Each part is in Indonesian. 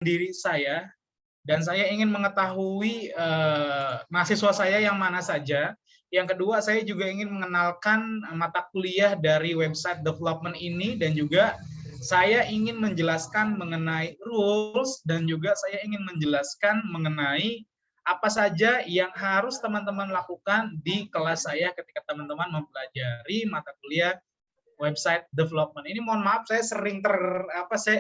diri saya dan saya ingin mengetahui mahasiswa saya yang mana saja. Yang kedua, saya juga ingin mengenalkan mata kuliah dari website development ini dan juga saya ingin menjelaskan mengenai rules dan juga saya ingin menjelaskan mengenai apa saja yang harus teman-teman lakukan di kelas saya ketika teman-teman mempelajari mata kuliah website development. Ini mohon maaf saya sering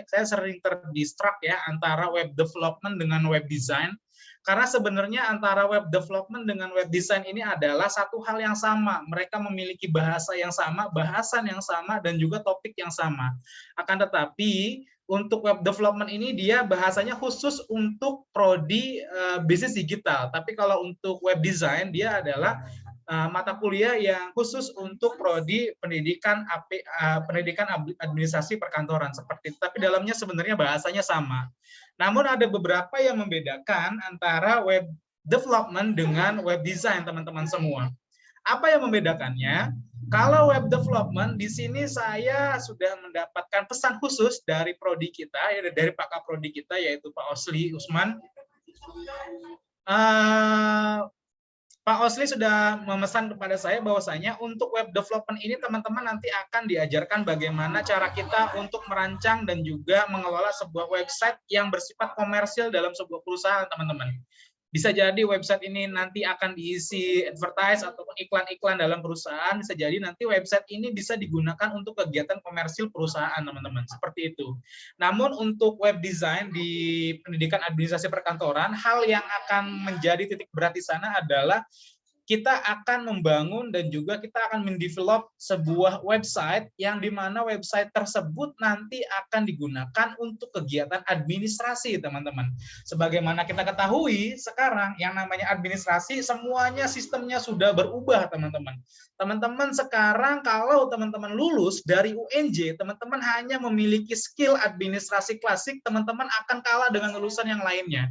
saya sering terdistract ya antara web development dengan web design. Karena sebenarnya antara web development dengan web design ini adalah satu hal yang sama. Mereka memiliki bahasa yang sama, bahasan yang sama, dan juga topik yang sama. Akan tetapi untuk web development ini dia bahasanya khusus untuk prodi bisnis digital. Tapi kalau untuk web design dia adalah mata kuliah yang khusus untuk prodi pendidikan administrasi perkantoran seperti itu. Tapi dalamnya sebenarnya bahasanya sama. Namun ada beberapa yang membedakan antara web development dengan web design, teman-teman semua. Apa yang membedakannya? Kalau web development di sini saya sudah mendapatkan pesan khusus dari prodi kita, dari Pak Kaprodi kita yaitu Pak Osli Usman. Pak Osli sudah memesan kepada saya bahwasanya untuk web development ini teman-teman nanti akan diajarkan bagaimana cara kita untuk merancang dan juga mengelola sebuah website yang bersifat komersil dalam sebuah perusahaan, teman-teman. Bisa jadi website ini nanti akan diisi advertise ataupun iklan-iklan dalam perusahaan. Bisa jadi nanti website ini bisa digunakan untuk kegiatan komersil perusahaan, teman-teman. Seperti itu. Namun untuk web design di pendidikan administrasi perkantoran, hal yang akan menjadi titik berat di sana adalah kita akan membangun dan juga kita akan mendevelop sebuah website yang dimana website tersebut nanti akan digunakan untuk kegiatan administrasi, teman-teman. Sebagaimana kita ketahui sekarang yang namanya administrasi semuanya sistemnya sudah berubah, teman-teman. Teman-teman sekarang kalau teman-teman lulus dari UNJ, teman-teman hanya memiliki skill administrasi klasik, teman-teman akan kalah dengan lulusan yang lainnya.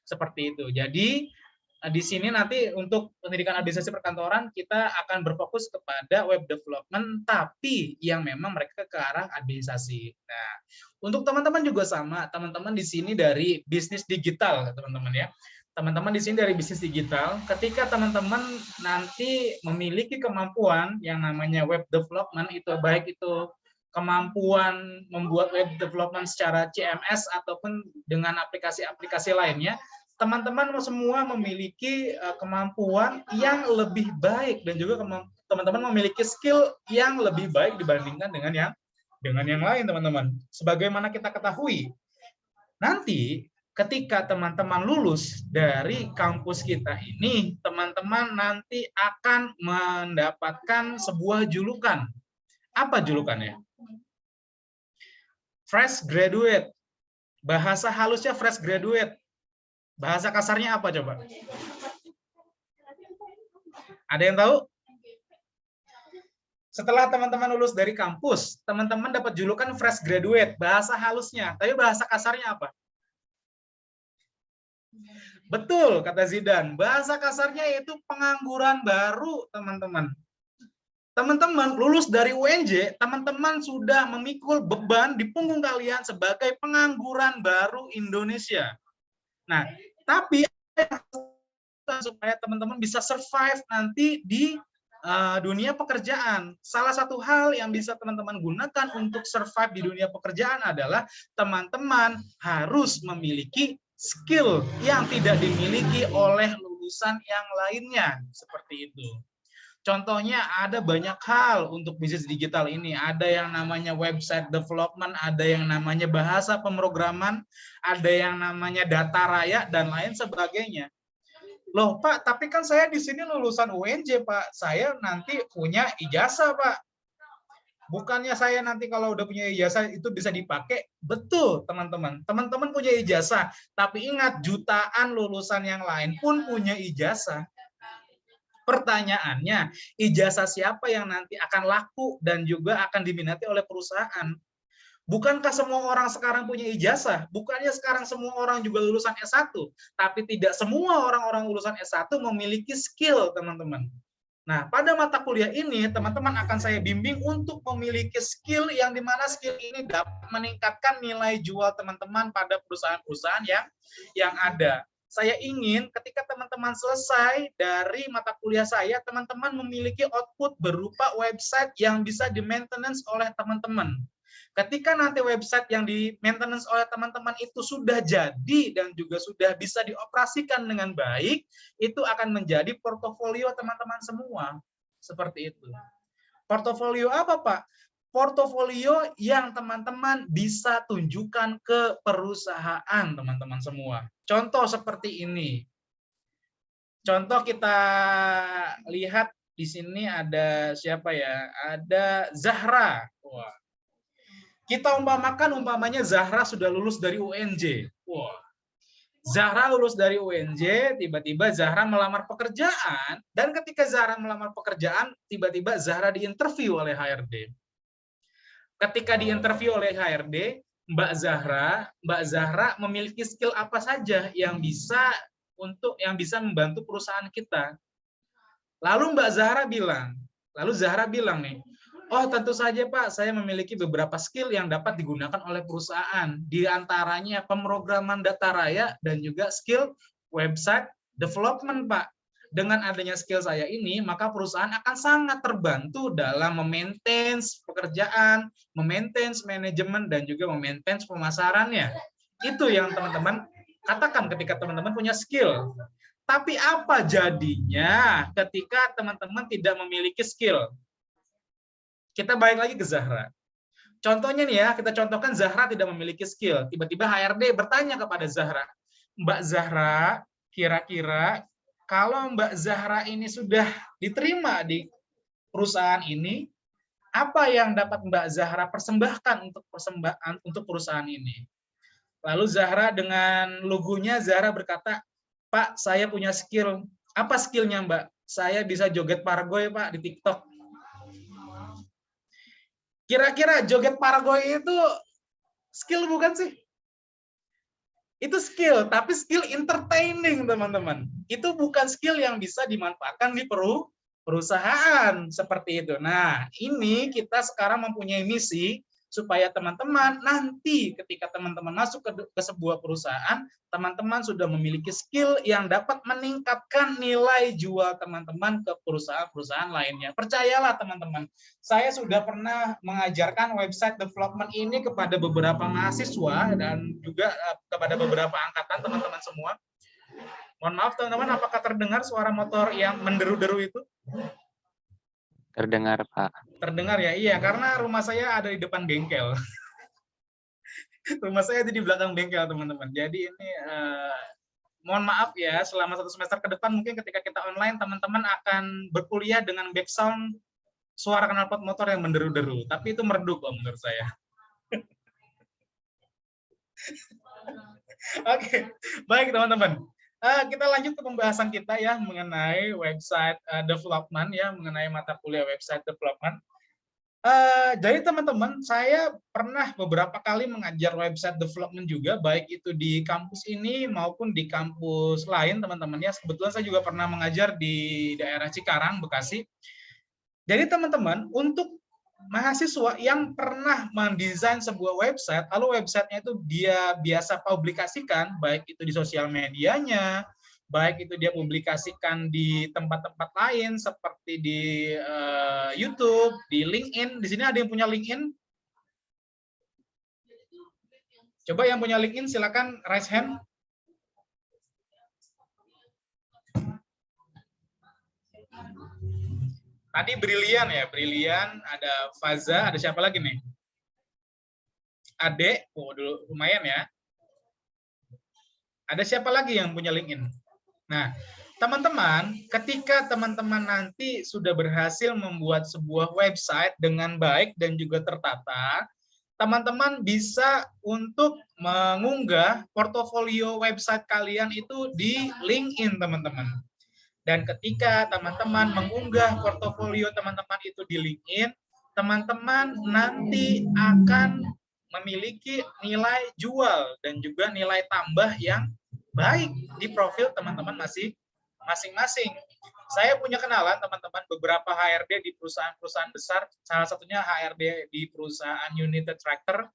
Seperti itu. Jadi di sini nanti untuk pendidikan administrasi perkantoran kita akan berfokus kepada web development tapi yang memang mereka ke arah administrasi. Nah, untuk teman-teman juga sama, teman-teman di sini dari bisnis digital, teman-teman ya. Teman-teman di sini dari bisnis digital, ketika teman-teman nanti memiliki kemampuan yang namanya web development itu baik itu kemampuan membuat web development secara CMS ataupun dengan aplikasi-aplikasi lainnya, teman-teman semua memiliki kemampuan yang lebih baik dan juga teman-teman memiliki skill yang lebih baik dibandingkan dengan yang lain, teman-teman. Sebagaimana kita ketahui, nanti ketika teman-teman lulus dari kampus kita ini, teman-teman nanti akan mendapatkan sebuah julukan. Apa julukannya? Fresh graduate. Bahasa halusnya fresh graduate. Bahasa kasarnya apa coba? Ada yang tahu? Setelah teman-teman lulus dari kampus, teman-teman dapat julukan fresh graduate, bahasa halusnya. Tapi bahasa kasarnya apa? Betul, kata Zidan. Bahasa kasarnya yaitu pengangguran baru, teman-teman. Teman-teman lulus dari UNJ, teman-teman sudah memikul beban di punggung kalian sebagai pengangguran baru Indonesia. Nah, tapi supaya teman-teman bisa survive nanti di dunia pekerjaan. Salah satu hal yang bisa teman-teman gunakan untuk survive di dunia pekerjaan adalah teman-teman harus memiliki skill yang tidak dimiliki oleh lulusan yang lainnya. Seperti itu. Contohnya ada banyak hal untuk bisnis digital ini. Ada yang namanya website development, ada yang namanya bahasa pemrograman, ada yang namanya data raya, dan lain sebagainya. Loh Pak, tapi kan saya di sini lulusan UNJ Pak. Saya nanti punya ijazah Pak. Bukannya saya nanti kalau udah punya ijazah itu bisa dipakai? Betul teman-teman. Teman-teman punya ijazah. Tapi ingat jutaan lulusan yang lain pun punya ijazah. Pertanyaannya, ijazah siapa yang nanti akan laku dan juga akan diminati oleh perusahaan? Bukankah semua orang sekarang punya ijazah? Bukannya sekarang semua orang juga lulusan S1, tapi tidak semua orang-orang lulusan S1 memiliki skill, teman-teman. Nah, pada mata kuliah ini, teman-teman akan saya bimbing untuk memiliki skill yang dimana skill ini dapat meningkatkan nilai jual teman-teman pada perusahaan-perusahaan yang ada. Saya ingin ketika teman-teman selesai dari mata kuliah saya, teman-teman memiliki output berupa website yang bisa di-maintenance oleh teman-teman. Ketika nanti website yang di-maintenance oleh teman-teman itu sudah jadi dan juga sudah bisa dioperasikan dengan baik, itu akan menjadi portofolio teman-teman semua. Seperti itu. Portofolio apa, Pak? Portofolio yang teman-teman bisa tunjukkan ke perusahaan teman-teman semua. Contoh seperti ini. Contoh kita lihat di sini ada siapa ya? Ada Zahra. Wah. Kita umpamanya Zahra sudah lulus dari UNJ. Wah. Zahra lulus dari UNJ, tiba-tiba Zahra melamar pekerjaan, dan ketika Zahra melamar pekerjaan, tiba-tiba Zahra diinterview oleh HRD. Ketika diinterview oleh HRD, Mbak Zahra memiliki skill apa saja yang bisa membantu perusahaan kita. Lalu Zahra bilang nih, oh tentu saja Pak, saya memiliki beberapa skill yang dapat digunakan oleh perusahaan. Di antaranya pemrograman data raya dan juga skill website development Pak. Dengan adanya skill saya ini, maka perusahaan akan sangat terbantu dalam memaintain pekerjaan, memaintain manajemen, dan juga memaintain pemasarannya. Itu yang teman-teman katakan ketika teman-teman punya skill. Tapi apa jadinya ketika teman-teman tidak memiliki skill? Kita balik lagi ke Zahra. Contohnya nih ya, kita contohkan Zahra tidak memiliki skill. Tiba-tiba HRD bertanya kepada Zahra, Mbak Zahra, kira-kira kalau Mbak Zahra ini sudah diterima di perusahaan ini, apa yang dapat Mbak Zahra persembahkan untuk perusahaan ini? Lalu Zahra dengan lugunya Zahra berkata, Pak, saya punya skill. Apa skillnya Mbak? Saya bisa joget pargoy Pak di TikTok. Kira-kira joget pargoy itu skill bukan sih? Itu skill, tapi skill entertaining, teman-teman. Itu bukan skill yang bisa dimanfaatkan di perusahaan seperti itu. Nah, ini kita sekarang mempunyai misi supaya teman-teman nanti ketika teman-teman masuk ke sebuah perusahaan, teman-teman sudah memiliki skill yang dapat meningkatkan nilai jual teman-teman ke perusahaan-perusahaan lainnya. Percayalah teman-teman, saya sudah pernah mengajarkan website development ini kepada beberapa mahasiswa dan juga kepada beberapa angkatan teman-teman semua. Mohon maaf teman-teman, apakah terdengar suara motor yang menderu-deru itu? Terdengar, Pak. Terdengar ya? Iya, karena rumah saya ada di depan bengkel. Rumah saya ada di belakang bengkel, teman-teman. Jadi ini mohon maaf ya, selama 1 semester ke depan mungkin ketika kita online, teman-teman akan berkuliah dengan background suara knalpot motor yang menderu-deru. Tapi itu merdu kok menurut saya. Oke, baik teman-teman. Kita lanjut ke pembahasan kita ya mengenai website development ya, mengenai mata kuliah website development. Jadi teman-teman, saya pernah beberapa kali mengajar website development juga, baik itu di kampus ini maupun di kampus lain, teman-teman ya. Kebetulan saya juga pernah mengajar di daerah Cikarang, Bekasi. Jadi teman-teman, untuk mahasiswa yang pernah mendesain sebuah website, lalu websitenya itu dia biasa publikasikan, baik itu di sosial medianya, baik itu dia publikasikan di tempat-tempat lain seperti di YouTube, di LinkedIn. Di sini ada yang punya LinkedIn? Coba yang punya LinkedIn silakan raise hand. Tadi Brilian ya, Brilian, ada Faza, ada siapa lagi nih? Ade, oh dulu lumayan ya. Ada siapa lagi yang punya LinkedIn? Nah, teman-teman, ketika teman-teman nanti sudah berhasil membuat sebuah website dengan baik dan juga tertata, teman-teman bisa untuk mengunggah portofolio website kalian itu di LinkedIn, teman-teman. Dan ketika teman-teman mengunggah portofolio teman-teman itu di LinkedIn, teman-teman nanti akan memiliki nilai jual dan juga nilai tambah yang baik di profil teman-teman masing-masing. Saya punya kenalan teman-teman beberapa HRD di perusahaan-perusahaan besar, salah satunya HRD di perusahaan United Tractor,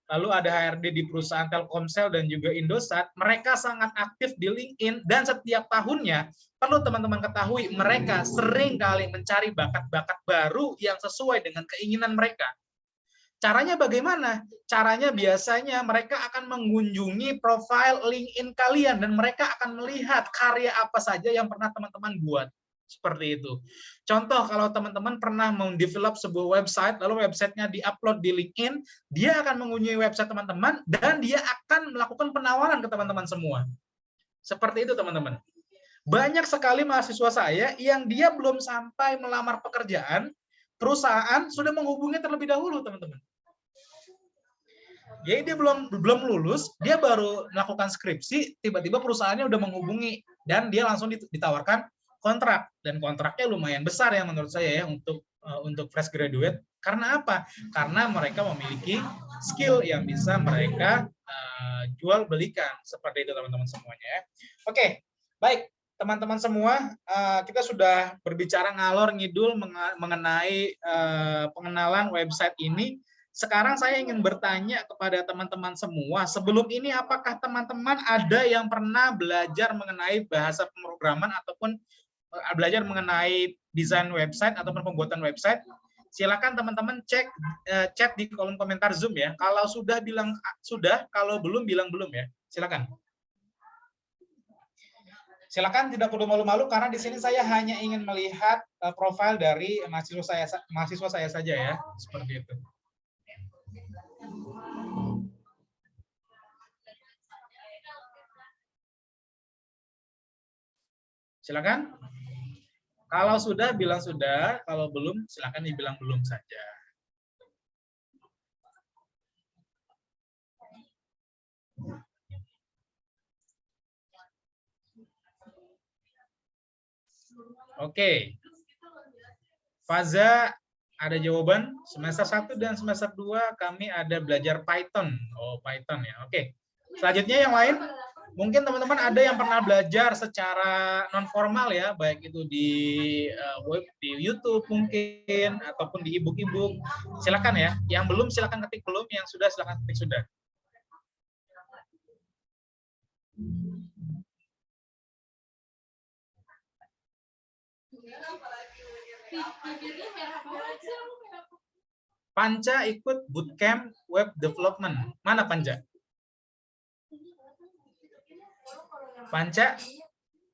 lalu ada HRD di perusahaan Telkomsel dan juga Indosat. Mereka sangat aktif di LinkedIn dan setiap tahunnya perlu teman-teman ketahui mereka sering kali mencari bakat-bakat baru yang sesuai dengan keinginan mereka. Caranya bagaimana? Caranya biasanya mereka akan mengunjungi profil LinkedIn kalian dan mereka akan melihat karya apa saja yang pernah teman-teman buat. Seperti itu. Contoh, kalau teman-teman pernah mendevelop sebuah website, lalu websitenya di-upload di LinkedIn, dia akan mengunjungi website teman-teman dan dia akan melakukan penawaran ke teman-teman semua. Seperti itu, teman-teman. Banyak sekali mahasiswa saya yang dia belum sampai melamar pekerjaan, perusahaan sudah menghubungi terlebih dahulu, teman-teman. Jadi dia belum lulus, dia baru melakukan skripsi, tiba-tiba perusahaannya udah menghubungi dan dia langsung ditawarkan kontrak, dan kontraknya lumayan besar ya menurut saya ya untuk fresh graduate. Karena apa? Karena mereka memiliki skill yang bisa mereka jual belikan. Seperti itu teman-teman semuanya ya. Oke, baik teman-teman semua, kita sudah berbicara ngalor ngidul mengenai pengenalan website ini. Sekarang saya ingin bertanya kepada teman-teman semua, sebelum ini apakah teman-teman ada yang pernah belajar mengenai bahasa pemrograman ataupun belajar mengenai desain website ataupun pembuatan website? Silakan teman-teman cek chat di kolom komentar Zoom ya. Kalau sudah bilang sudah, kalau belum bilang belum ya. Silakan. Silakan, tidak perlu malu-malu karena di sini saya hanya ingin melihat profil dari mahasiswa saya saja ya, seperti itu. Silakan. Kalau sudah bilang sudah, kalau belum silakan dibilang belum saja. Oke. Faza ada jawaban, semester 1 dan semester 2 kami ada belajar Python. Oh, Python ya. Oke. Selanjutnya yang lain, mungkin teman-teman ada yang pernah belajar secara non formal ya, baik itu di web, di YouTube mungkin ataupun di ebook-ebook. Silakan ya. Yang belum silakan ketik belum, yang sudah silakan ketik sudah. Panca ikut bootcamp web development. Mana Panca? Panca,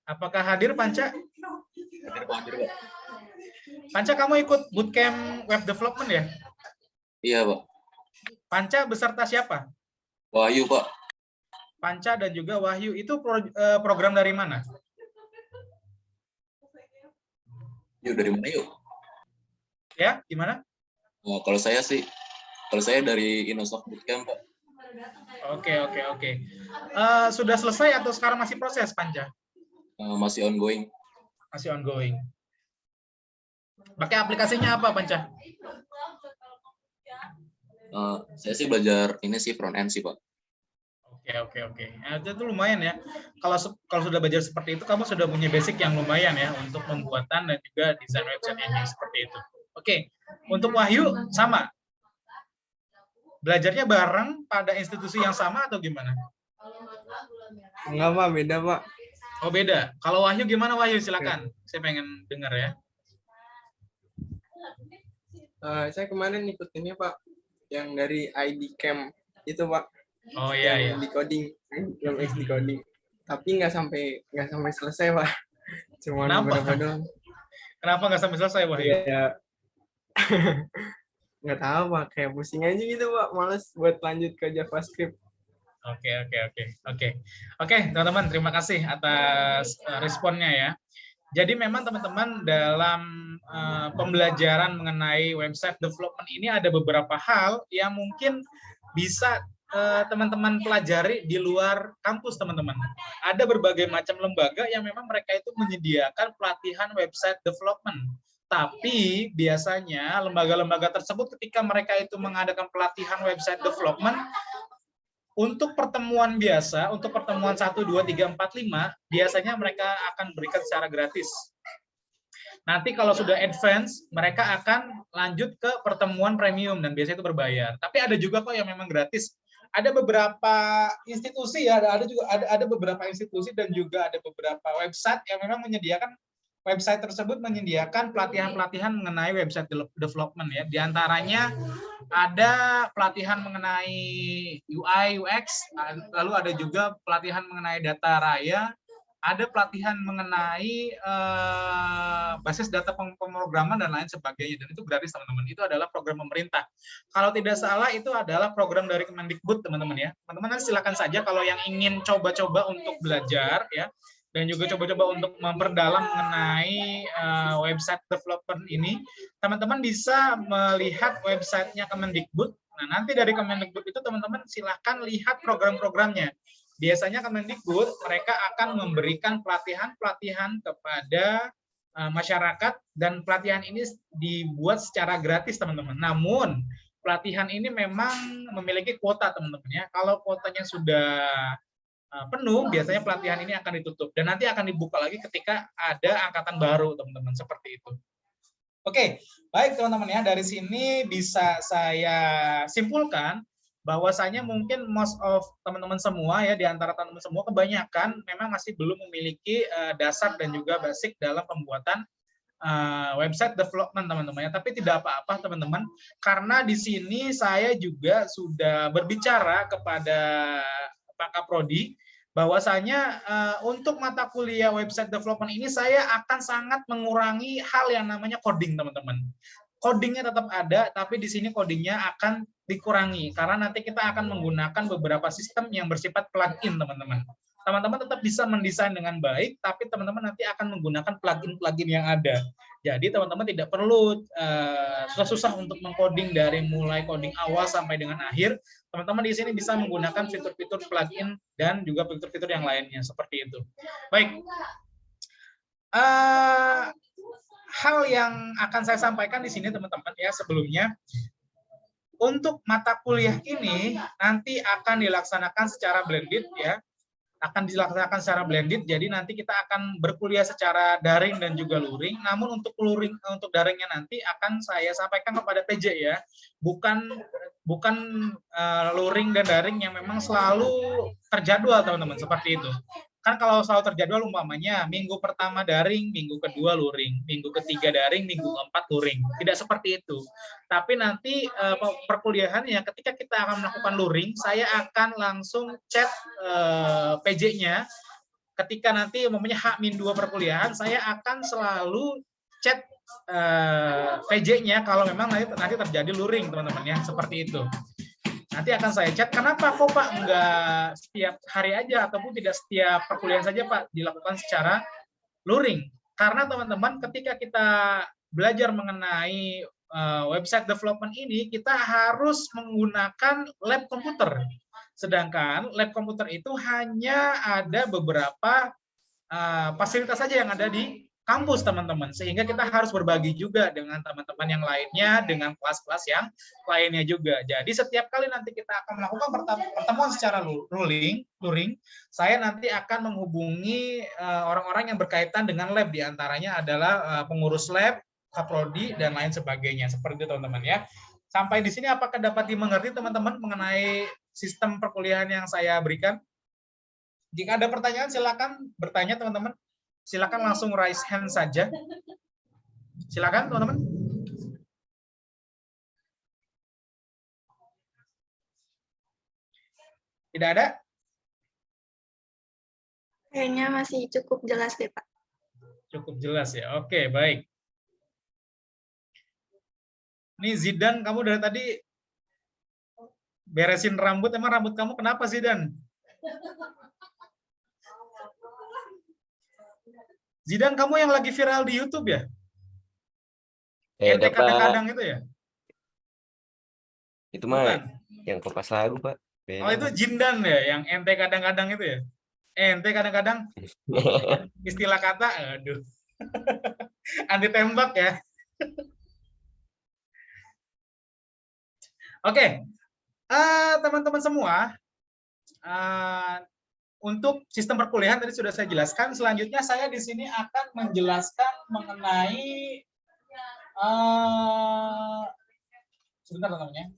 apakah hadir Panca? Hadir, Pak. Panca, kamu ikut bootcamp web development ya? Iya, Pak. Panca beserta siapa? Wahyu, Pak. Panca dan juga Wahyu. Itu program dari mana? Yuk, dari mana yuk? Ya, gimana? Oh, kalau saya dari Innosoft Bootcamp, Pak. Oke. Sudah selesai atau sekarang masih proses, Panca? Masih ongoing. Masih ongoing. Pakai aplikasinya apa, Panca? Saya sih belajar ini sih front end sih, Pak. Oke. Nah, itu lumayan ya. Kalau sudah belajar seperti itu, kamu sudah punya basic yang lumayan ya untuk pembuatan dan juga desain website ini seperti itu. Oke. Untuk Wahyu sama. Belajarnya bareng pada institusi yang sama atau gimana? Enggak, Pak, beda, Pak. Oh, beda. Kalau Wahyu gimana, Wahyu? Silakan. Saya pengen dengar ya. Saya kemarin ikut ini, Pak, yang dari ID Camp itu, Pak. Oh iya. Di coding, yang di coding. Tapi nggak sampai selesai, Pak. Cuma beberapa doang. Kenapa nggak sampai selesai, Wahyu? Ya, nggak tahu, Pak. Kayak pusing aja gitu, Pak. Males buat lanjut ke JavaScript. Oke, teman-teman, terima kasih atas responnya ya. Jadi memang teman-teman dalam pembelajaran mengenai website development ini ada beberapa hal yang mungkin bisa teman-teman pelajari di luar kampus, teman-teman. Ada berbagai macam lembaga yang memang mereka itu menyediakan pelatihan website development. Tapi biasanya lembaga-lembaga tersebut ketika mereka itu mengadakan pelatihan website development, untuk pertemuan biasa, untuk pertemuan 1, 2, 3, 4, 5, biasanya mereka akan berikan secara gratis. Nanti kalau sudah advance, mereka akan lanjut ke pertemuan premium dan biasanya itu berbayar. Tapi ada juga kok yang memang gratis. Ada beberapa institusi ya, ada beberapa institusi dan juga ada beberapa website yang memang menyediakan website tersebut menyediakan pelatihan-pelatihan mengenai website development ya. Di antaranya ada pelatihan mengenai UI UX, lalu ada juga pelatihan mengenai data raya, ada pelatihan mengenai basis data pemrograman dan lain sebagainya, dan itu gratis teman-teman. Itu adalah program pemerintah. Kalau tidak salah itu adalah program dari Kemendikbud teman-teman ya. Teman-teman silakan saja kalau yang ingin coba-coba untuk belajar ya, dan juga coba-coba untuk memperdalam mengenai website development ini, teman-teman bisa melihat websitenya Kemendikbud. Nah, nanti dari Kemendikbud itu teman-teman silahkan lihat program-programnya. Biasanya Kemendikbud mereka akan memberikan pelatihan-pelatihan kepada masyarakat, dan pelatihan ini dibuat secara gratis teman-teman. Namun pelatihan ini memang memiliki kuota teman-teman ya. Kalau kuotanya sudah penuh, biasanya pelatihan ini akan ditutup dan nanti akan dibuka lagi ketika ada angkatan baru teman-teman, seperti itu. Oke, baik teman-teman ya, dari sini bisa saya simpulkan bahwasanya mungkin most of teman-teman semua ya, di antara teman-teman semua kebanyakan memang masih belum memiliki dasar dan juga basic dalam pembuatan website development teman-teman ya. Tapi tidak apa-apa teman-teman, karena di sini saya juga sudah berbicara kepada Pak Kaprodi bahwasanya untuk mata kuliah website development ini saya akan sangat mengurangi hal yang namanya coding teman-teman. Codingnya tetap ada, tapi di sini codingnya akan dikurangi karena nanti kita akan menggunakan beberapa sistem yang bersifat plugin teman-teman. Teman-teman tetap bisa mendesain dengan baik, tapi teman-teman nanti akan menggunakan plugin-plugin yang ada. Jadi teman-teman tidak perlu susah-susah untuk mengcoding dari mulai coding awal sampai dengan akhir. Teman-teman di sini bisa menggunakan fitur-fitur plugin dan juga fitur-fitur yang lainnya seperti itu. Baik. Hal yang akan saya sampaikan di sini teman-teman ya sebelumnya, untuk mata kuliah ini nanti akan dilaksanakan secara blended ya. Akan dilaksanakan secara blended, jadi nanti kita akan berkuliah secara daring dan juga luring. Namun untuk daringnya nanti akan saya sampaikan kepada PJ ya, bukan luring dan daring yang memang selalu terjadwal teman-teman, seperti itu. Kan kalau selalu terjadwal umpamanya minggu pertama daring, minggu kedua luring, minggu ketiga daring, minggu keempat luring. Tidak seperti itu. Tapi nanti perkuliahannya ketika kita akan melakukan luring, saya akan langsung chat PJ-nya. Ketika nanti umpamanya H-2 perkuliahan, saya akan selalu chat PJ-nya kalau memang nanti terjadi luring teman-teman ya, seperti itu. Nanti akan saya chat, kenapa kok Pak nggak setiap hari aja ataupun tidak setiap perkuliahan saja Pak dilakukan secara luring? Karena teman-teman ketika kita belajar mengenai website development ini, kita harus menggunakan lab komputer. Sedangkan lab komputer itu hanya ada beberapa fasilitas saja yang ada di kampus teman-teman, sehingga kita harus berbagi juga dengan teman-teman yang lainnya, dengan kelas-kelas yang lainnya juga. Jadi setiap kali nanti kita akan melakukan pertemuan secara luring, saya nanti akan menghubungi orang-orang yang berkaitan dengan lab, diantaranya adalah pengurus lab, kaprodi, dan lain sebagainya. Seperti itu teman-teman ya. Sampai di sini apakah dapat dimengerti teman-teman mengenai sistem perkuliahan yang saya berikan? Jika ada pertanyaan silakan bertanya teman-teman. Silakan langsung raise hand saja. Silakan teman-teman. Tidak ada? Kayaknya masih cukup jelas deh, Pak. Cukup jelas ya. Oke, baik. Nih Zidan, kamu dari tadi beresin rambut. Emang rambut kamu kenapa Zidan? Zidan, kamu yang lagi viral di YouTube ya? Ente kadang-kadang itu ya? Itu mah yang kopas lagu, Pak. Oh, itu Jindan ya, yang ente kadang-kadang itu ya? Ente kadang-kadang istilah kata, aduh. Anti tembak ya. Oke, teman-teman semua, untuk sistem perkuliahan tadi sudah saya jelaskan. Selanjutnya saya di sini akan menjelaskan mengenai sebentar teman-teman,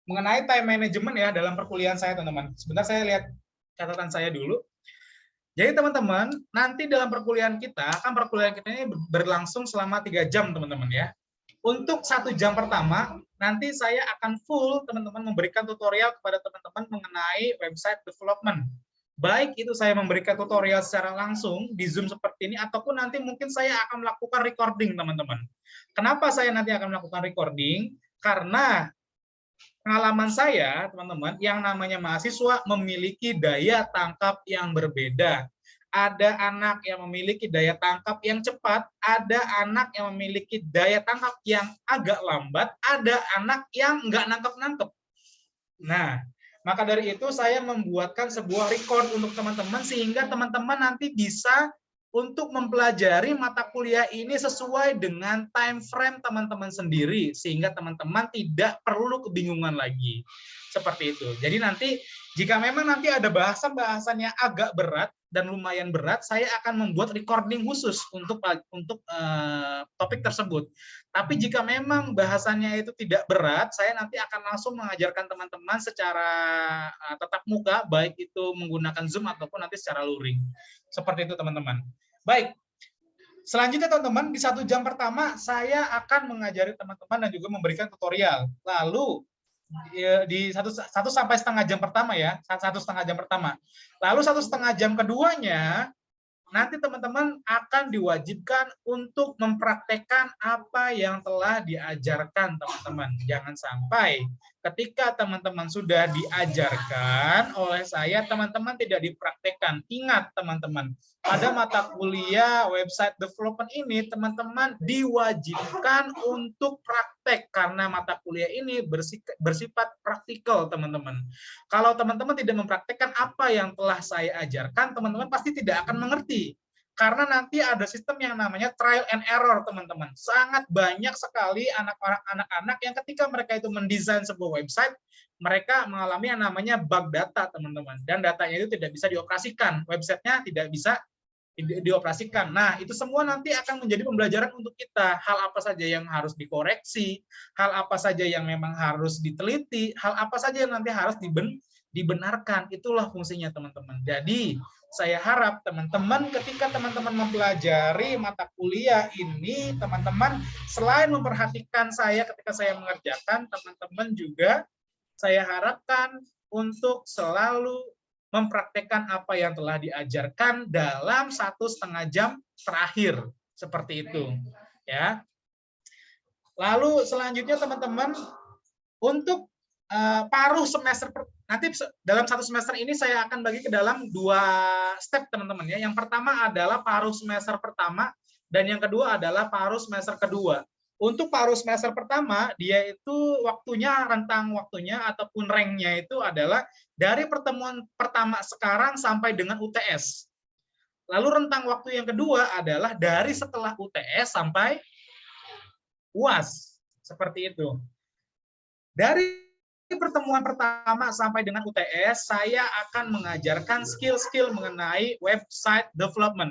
mengenai time management ya dalam perkuliahan saya teman-teman. Sebentar saya lihat catatan saya dulu. Jadi teman-teman, nanti dalam perkuliahan kita ini berlangsung selama 3 jam teman-teman ya. Untuk 1 jam pertama, nanti saya akan full teman-teman memberikan tutorial kepada teman-teman mengenai website development. Baik itu saya memberikan tutorial secara langsung di Zoom seperti ini, ataupun nanti mungkin saya akan melakukan recording teman-teman. Kenapa saya nanti akan melakukan recording? Karena pengalaman saya, teman-teman, yang namanya mahasiswa memiliki daya tangkap yang berbeda. Ada anak yang memiliki daya tangkap yang cepat, ada anak yang memiliki daya tangkap yang agak lambat, ada anak yang nggak nangkep-nangkep. Nah, maka dari itu saya membuatkan sebuah record untuk teman-teman, sehingga teman-teman nanti bisa untuk mempelajari mata kuliah ini sesuai dengan time frame teman-teman sendiri, sehingga teman-teman tidak perlu kebingungan lagi. Seperti itu. Jadi nanti jika memang nanti ada bahasan-bahasannya agak berat dan lumayan berat, saya akan membuat recording khusus untuk topik tersebut. Tapi jika memang bahasannya itu tidak berat, saya nanti akan langsung mengajarkan teman-teman secara tatap muka, baik itu menggunakan Zoom ataupun nanti secara luring. Seperti itu teman-teman. Baik. Selanjutnya teman-teman, di 1 jam pertama saya akan mengajari teman-teman dan juga memberikan tutorial. Lalu di 1 sampai setengah jam pertama ya, 1,5 jam pertama. Lalu 1,5 jam keduanya nanti teman-teman akan diwajibkan untuk mempraktekkan apa yang telah diajarkan teman-teman. Jangan sampai ketika teman-teman sudah diajarkan oleh saya, teman-teman tidak dipraktekkan. Ingat teman-teman, pada mata kuliah website development ini, teman-teman diwajibkan untuk praktek karena mata kuliah ini bersifat praktikal, teman-teman. Kalau teman-teman tidak mempraktekkan apa yang telah saya ajarkan, teman-teman pasti tidak akan mengerti. Karena nanti ada sistem yang namanya trial and error, teman-teman. Sangat banyak sekali anak-anak yang ketika mereka itu mendesain sebuah website, mereka mengalami yang namanya bug data, teman-teman. Dan datanya itu tidak bisa dioperasikan. Websitenya tidak bisa dioperasikan. Nah, itu semua nanti akan menjadi pembelajaran untuk kita. Hal apa saja yang harus dikoreksi, hal apa saja yang memang harus diteliti, hal apa saja yang nanti harus dibenarkan. Itulah fungsinya, teman-teman. Jadi, saya harap teman-teman ketika teman-teman mempelajari mata kuliah ini, teman-teman selain memperhatikan saya ketika saya mengerjakan, teman-teman juga saya harapkan untuk selalu mempraktekkan apa yang telah diajarkan dalam 1,5 jam terakhir. Seperti itu. Ya. Lalu selanjutnya teman-teman, untuk paruh semester nanti dalam 1 semester ini saya akan bagi ke dalam 2 step teman-teman ya. Yang pertama adalah paruh semester pertama dan yang kedua adalah paruh semester kedua. Untuk paruh semester pertama dia itu rentang waktunya ataupun ranknya itu adalah dari pertemuan pertama sekarang sampai dengan UTS. Lalu rentang waktu yang kedua adalah dari setelah UTS sampai UAS. Seperti itu. Dari pertemuan pertama sampai dengan UTS, saya akan mengajarkan skill-skill mengenai website development.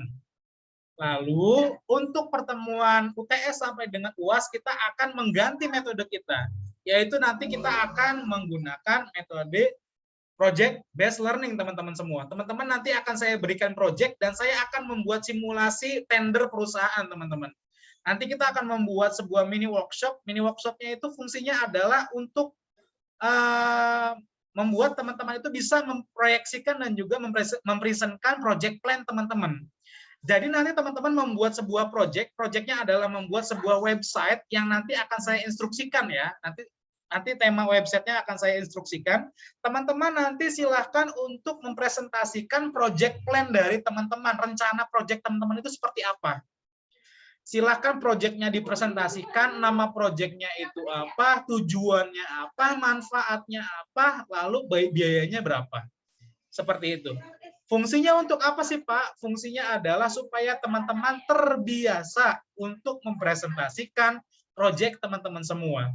Lalu, untuk pertemuan UTS sampai dengan UAS, kita akan mengganti metode kita, yaitu nanti kita akan menggunakan metode project based learning, teman-teman semua. Teman-teman nanti akan saya berikan project dan saya akan membuat simulasi tender perusahaan, teman-teman. Nanti kita akan membuat sebuah mini workshop. Mini workshopnya itu fungsinya adalah untuk membuat teman-teman itu bisa memproyeksikan dan juga mempresentkan project plan teman-teman. Jadi nanti teman-teman membuat sebuah projectnya adalah membuat sebuah website yang nanti akan saya instruksikan ya. Nanti tema websitenya akan saya instruksikan. Teman-teman nanti silahkan untuk mempresentasikan project plan dari teman-teman. Rencana project teman-teman itu seperti apa? Silahkan proyeknya dipresentasikan, nama proyeknya itu apa, tujuannya apa, manfaatnya apa, lalu biayanya berapa. Seperti itu. Fungsinya untuk apa sih Pak? Fungsinya adalah supaya teman-teman terbiasa untuk mempresentasikan proyek teman-teman semua.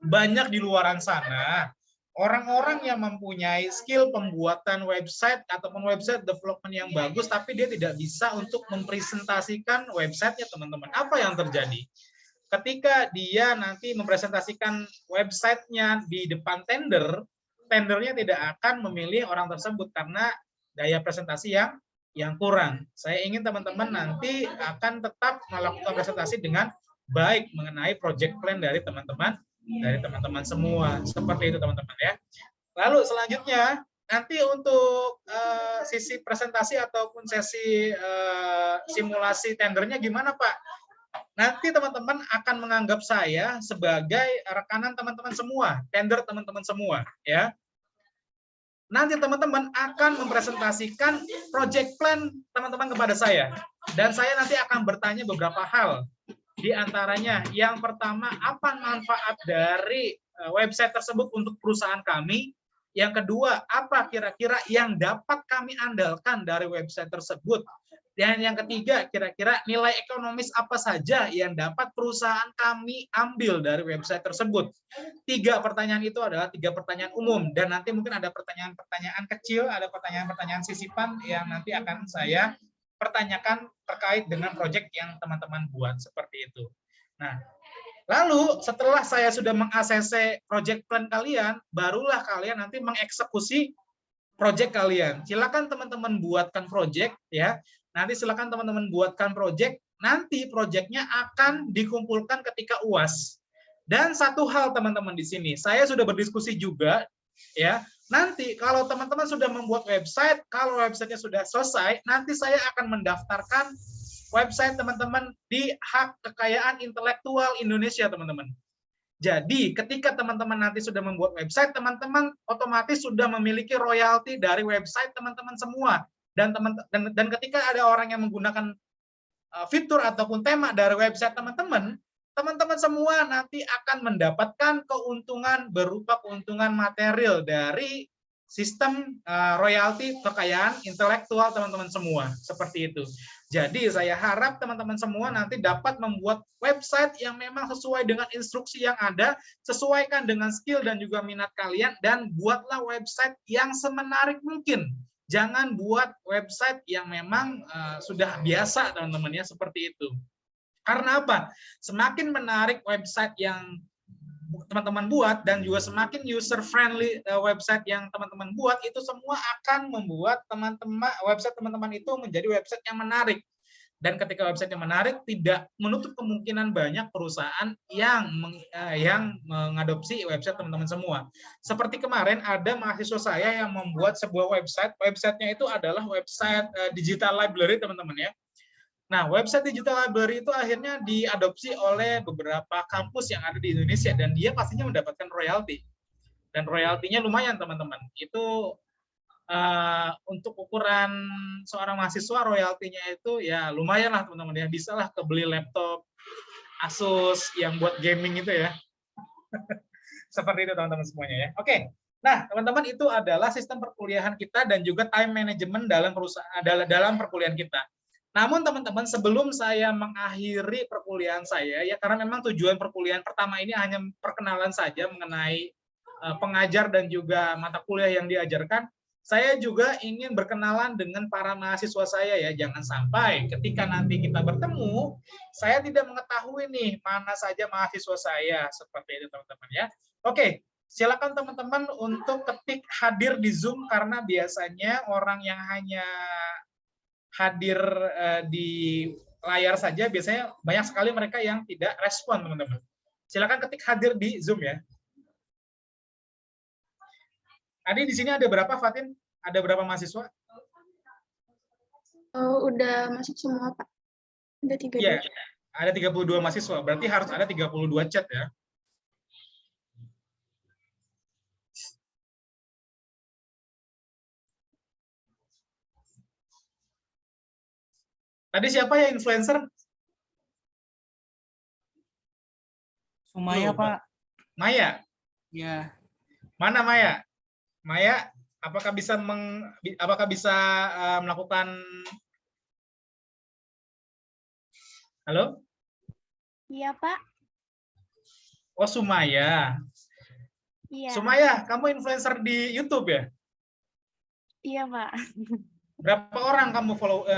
Banyak di luaran sana orang-orang yang mempunyai skill pembuatan website ataupun website development yang bagus, tapi dia tidak bisa untuk mempresentasikan websitenya, teman-teman. Apa yang terjadi? Ketika dia nanti mempresentasikan websitenya di depan tendernya tidak akan memilih orang tersebut karena daya presentasi yang kurang. Saya ingin teman-teman nanti akan tetap melakukan presentasi dengan baik mengenai project plan dari teman-teman semua. Seperti itu teman-teman ya. Lalu selanjutnya nanti untuk sisi presentasi ataupun sesi simulasi tendernya gimana Pak? Nanti teman-teman akan menganggap saya sebagai rekanan teman-teman semua, tender teman-teman semua ya. Nanti teman-teman akan mempresentasikan project plan teman-teman kepada saya. Dan saya nanti akan bertanya beberapa hal. Di antaranya, yang pertama, apa manfaat dari website tersebut untuk perusahaan kami? Yang kedua, apa kira-kira yang dapat kami andalkan dari website tersebut? Dan yang ketiga, kira-kira nilai ekonomis apa saja yang dapat perusahaan kami ambil dari website tersebut? 3 pertanyaan itu adalah 3 pertanyaan umum. Dan nanti mungkin ada pertanyaan-pertanyaan kecil, ada pertanyaan-pertanyaan sisipan yang nanti akan saya pertanyakan terkait dengan proyek yang teman-teman buat seperti itu. Nah, lalu setelah saya sudah meng-ACC project plan kalian, barulah kalian nanti mengeksekusi project kalian. Silakan teman-teman buatkan project ya. Nanti silakan teman-teman buatkan project. Nanti projectnya akan dikumpulkan ketika UAS. Dan satu hal teman-teman di sini, saya sudah berdiskusi juga ya. Nanti kalau teman-teman sudah membuat website, kalau websitenya sudah selesai, nanti saya akan mendaftarkan website teman-teman di hak kekayaan intelektual Indonesia, teman-teman. Jadi, ketika teman-teman nanti sudah membuat website, teman-teman otomatis sudah memiliki royalti dari website teman-teman semua. Dan ketika ada orang yang menggunakan fitur ataupun tema dari website teman-teman, teman-teman semua nanti akan mendapatkan keuntungan berupa keuntungan material dari sistem royalti kekayaan intelektual teman-teman semua. Seperti itu. Jadi saya harap teman-teman semua nanti dapat membuat website yang memang sesuai dengan instruksi yang ada, sesuaikan dengan skill dan juga minat kalian, dan buatlah website yang semenarik mungkin. Jangan buat website yang memang sudah biasa teman-teman ya, seperti itu. Karena apa? Semakin menarik website yang teman-teman buat dan juga semakin user friendly website yang teman-teman buat, itu semua akan membuat website teman-teman itu menjadi website yang menarik. Dan ketika website yang menarik, tidak menutup kemungkinan banyak perusahaan yang mengadopsi website teman-teman semua. Seperti kemarin ada mahasiswa saya yang membuat sebuah websitenya itu adalah website digital library teman-teman ya. Nah, website digital library itu akhirnya diadopsi oleh beberapa kampus yang ada di Indonesia dan dia pastinya mendapatkan royalti. Dan royaltinya lumayan teman-teman. Itu untuk ukuran seorang mahasiswa royaltinya itu ya lumayan lah teman-teman ya, bisa lah kebeli laptop Asus yang buat gaming itu ya. Seperti itu teman-teman semuanya ya. Oke. Nah, teman-teman, itu adalah sistem perkuliahan kita dan juga time management dalam perkuliahan kita. Namun teman-teman, sebelum saya mengakhiri perkuliahan saya ya, karena memang tujuan perkuliahan pertama ini hanya perkenalan saja mengenai pengajar dan juga mata kuliah yang diajarkan, saya juga ingin berkenalan dengan para mahasiswa saya ya. Jangan sampai ketika nanti kita bertemu, saya tidak mengetahui nih mana saja mahasiswa saya. Seperti itu teman-teman ya. Oke, silakan teman-teman untuk ketik hadir di Zoom, karena biasanya orang yang hanya hadir di layar saja, biasanya banyak sekali mereka yang tidak respon teman-teman. Silakan ketik hadir di Zoom ya. Adi, di sini ada berapa, Fatin? Ada berapa mahasiswa? Udah masuk semua, Pak. Ada 32. Iya, ada 32 mahasiswa. Berarti harus ada 32 chat ya. Tadi siapa ya influencer? Sumaya, Pak. Maya? Ya. Mana Maya? Maya, apakah bisa melakukan? Halo? Iya, Pak. Oh, Sumaya. Iya. Sumaya, kamu influencer di YouTube ya? Iya, Pak. Berapa orang kamu follow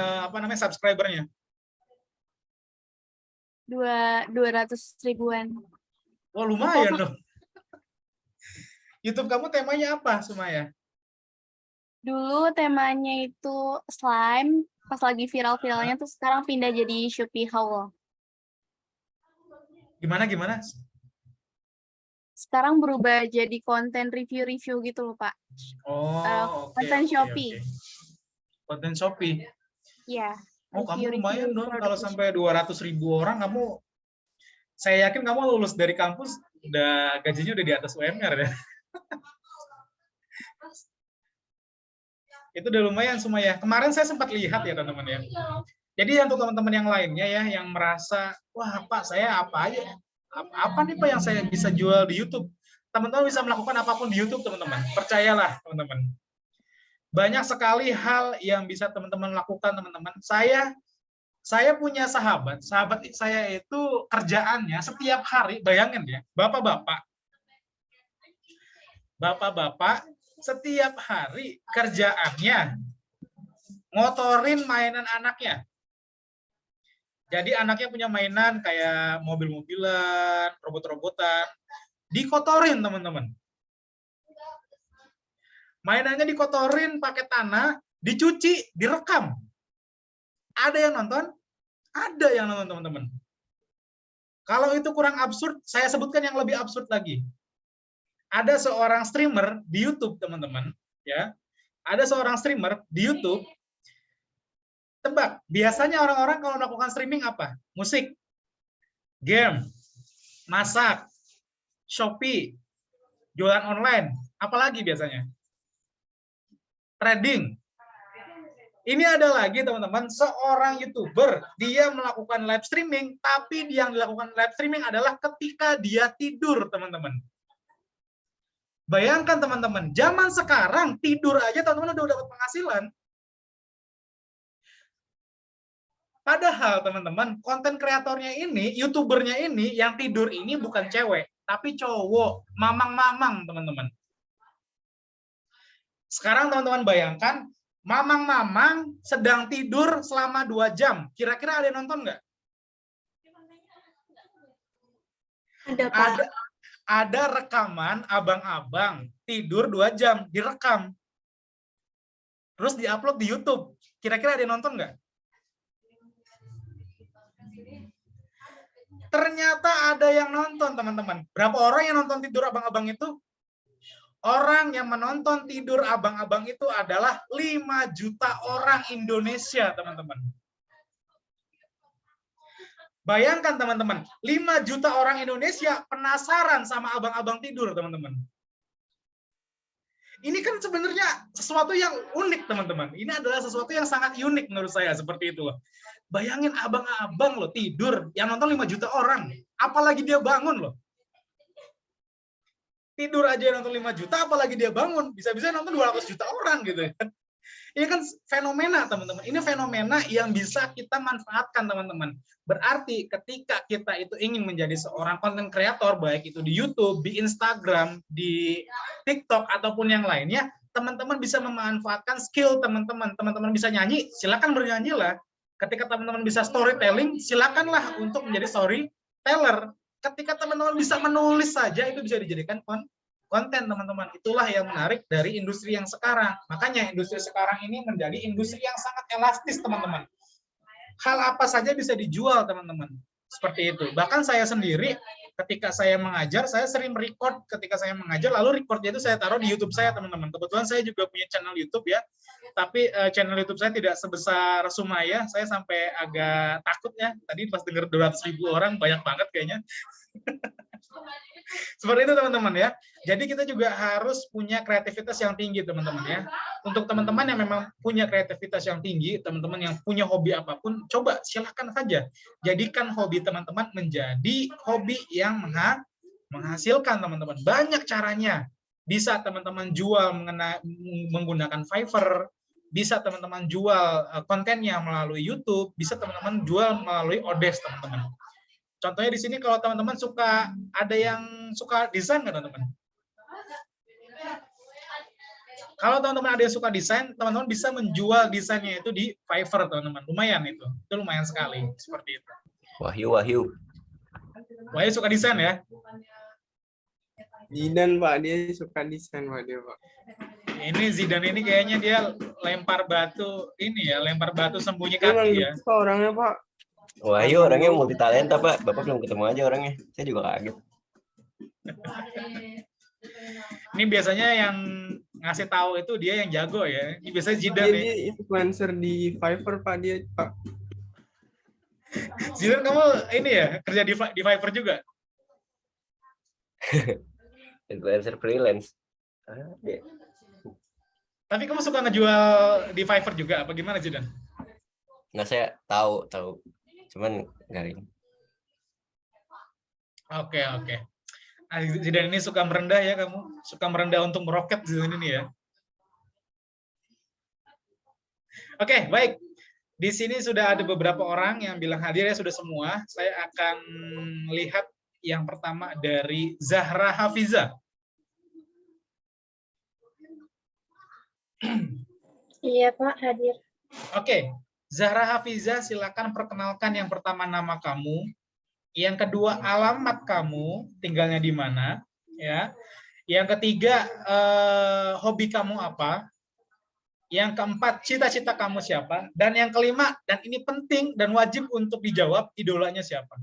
subscribernya? 200 ribuan. Wah, lumayan loh. YouTube kamu temanya apa, Sumaya? Dulu temanya itu slime, pas lagi viral-viralnya tuh sekarang pindah jadi Shopee Haul. Gimana? Sekarang berubah jadi konten review-review gitu loh, Pak. Oh, oke. Konten Shopee. Konten Shopee. Iya. Oh, kamu Review-review lumayan dong produk kalau di sampai 200.000 orang, saya yakin kamu lulus dari kampus, udah gajinya udah di atas UMR ya. Itu udah lumayan semua ya. Kemarin saya sempat lihat ya teman-teman ya. Jadi untuk teman-teman yang lainnya ya, yang merasa, wah Pak, saya apa aja? Apa nih Pak yang saya bisa jual di YouTube? Teman-teman bisa melakukan apapun di YouTube, teman-teman. Percayalah, teman-teman. Banyak sekali hal yang bisa teman-teman lakukan, teman-teman. Saya punya sahabat saya itu kerjaannya setiap hari, bayangin ya, bapak-bapak setiap hari kerjaannya ngotorin mainan anaknya. Jadi anaknya punya mainan kayak mobil-mobilan, robot-robotan, dikotorin teman-teman. Mainannya dikotorin pakai tanah, dicuci, direkam. Ada yang nonton? Ada yang nonton, teman-teman. Kalau itu kurang absurd, saya sebutkan yang lebih absurd lagi. Ada seorang streamer di YouTube, teman-teman, ya. Ada seorang streamer di YouTube. Tebak, biasanya orang-orang kalau melakukan streaming apa? Musik, game, masak, Shopee, jualan online, apalagi biasanya? Trading. Ini ada lagi teman-teman, seorang YouTuber, dia melakukan live streaming, tapi yang dilakukan live streaming adalah ketika dia tidur, teman-teman. Bayangkan teman-teman, zaman sekarang tidur aja teman-teman udah dapat penghasilan. Padahal teman-teman, konten kreatornya ini, YouTubernya ini, yang tidur ini bukan cewek, tapi cowok, mamang-mamang teman-teman. Sekarang teman-teman bayangkan, mamang-mamang sedang tidur selama 2 jam. Kira-kira ada yang nonton nggak? Ada, Pak. Ada rekaman abang-abang tidur 2 jam, direkam. Terus diupload di YouTube. Kira-kira ada yang nonton nggak? Ternyata ada yang nonton, teman-teman. Berapa orang yang nonton tidur abang-abang itu? Orang yang menonton tidur abang-abang itu adalah 5 juta orang Indonesia, teman-teman. Bayangkan, teman-teman, 5 juta orang Indonesia penasaran sama abang-abang tidur, teman-teman. Ini kan sebenarnya sesuatu yang unik, teman-teman. Ini adalah sesuatu yang sangat unik menurut saya, seperti itu. Bayangin abang-abang loh tidur, yang nonton 5 juta orang. Apalagi dia bangun loh. Tidur aja nonton 5 juta, apalagi dia bangun. Bisa-bisa nonton 200 juta orang gitu. Ini kan fenomena, teman-teman. Ini fenomena yang bisa kita manfaatkan, teman-teman. Berarti ketika kita itu ingin menjadi seorang konten kreator, baik itu di YouTube, di Instagram, di TikTok, ataupun yang lainnya, teman-teman bisa memanfaatkan skill teman-teman. Teman-teman bisa nyanyi, silakan bernyanyilah. Ketika teman-teman bisa storytelling, silakanlah untuk menjadi storyteller. Ketika teman-teman bisa menulis saja, itu bisa dijadikan konten, teman-teman. Itulah yang menarik dari industri yang sekarang. Makanya industri sekarang ini menjadi industri yang sangat elastis, teman-teman. Hal apa saja bisa dijual, teman-teman. Seperti itu. Bahkan saya sendiri, ketika saya mengajar, saya sering merecord ketika saya mengajar, lalu recordnya itu saya taruh di YouTube saya, teman-teman. Kebetulan saya juga punya channel YouTube ya, tapi channel YouTube saya tidak sebesar Sumaya. Saya sampai agak takut ya. Tadi pas dengar 200.000 orang, banyak banget kayaknya. Seperti itu, teman-teman ya. Jadi kita juga harus punya kreativitas yang tinggi, teman-teman ya. Untuk teman-teman yang memang punya kreativitas yang tinggi, teman-teman yang punya hobi apapun, coba silahkan saja jadikan hobi teman-teman menjadi hobi yang menghasilkan, teman-teman. Banyak caranya. Bisa teman-teman jual menggunakan Fiverr, bisa teman-teman jual kontennya melalui YouTube, bisa teman-teman jual melalui Odes, teman-teman. Contohnya di sini kalau teman-teman ada yang suka desain nggak, teman-teman? Kalau teman-teman ada yang suka desain, teman-teman bisa menjual desainnya itu di Fiverr, teman-teman. Lumayan itu. Itu lumayan sekali seperti itu. Wahyu. Wahyu suka desain ya? Zidan Pak, dia suka desain Pak dia Pak. Ini Zidane ini kayaknya dia lempar batu sembunyi Dia emang kaki ya. gitu Pak orangnya Pak. Wahyu orangnya multi talenta Pak. Bapak belum ketemu aja orangnya. Saya juga kaget. Ini biasanya yang ngasih tahu itu dia yang jago ya. Ini biasanya Zidane nih. Dia influencer di Fiverr Pak dia Pak. Zidane kamu ini ya kerja di Fiverr juga? Influencer freelance. Iya. Tapi kamu suka ngejual di Fiverr juga apa gimana Zidane? Nah saya tahu. Cuman garing. Oke. Zidane ini suka merendah ya kamu? Suka merendah untuk meroket Zidane ini ya? Oke, baik. Di sini sudah ada beberapa orang yang bilang hadir ya, sudah semua. Saya akan lihat yang pertama dari Zahra Hafiza. Iya Pak, hadir. Oke, Zahra Hafiza, silakan perkenalkan yang pertama nama kamu, yang kedua alamat kamu, tinggalnya di mana, ya. Yang ketiga hobi kamu apa? Yang keempat cita-cita kamu siapa? Dan yang kelima, dan ini penting dan wajib untuk dijawab, idolanya siapa?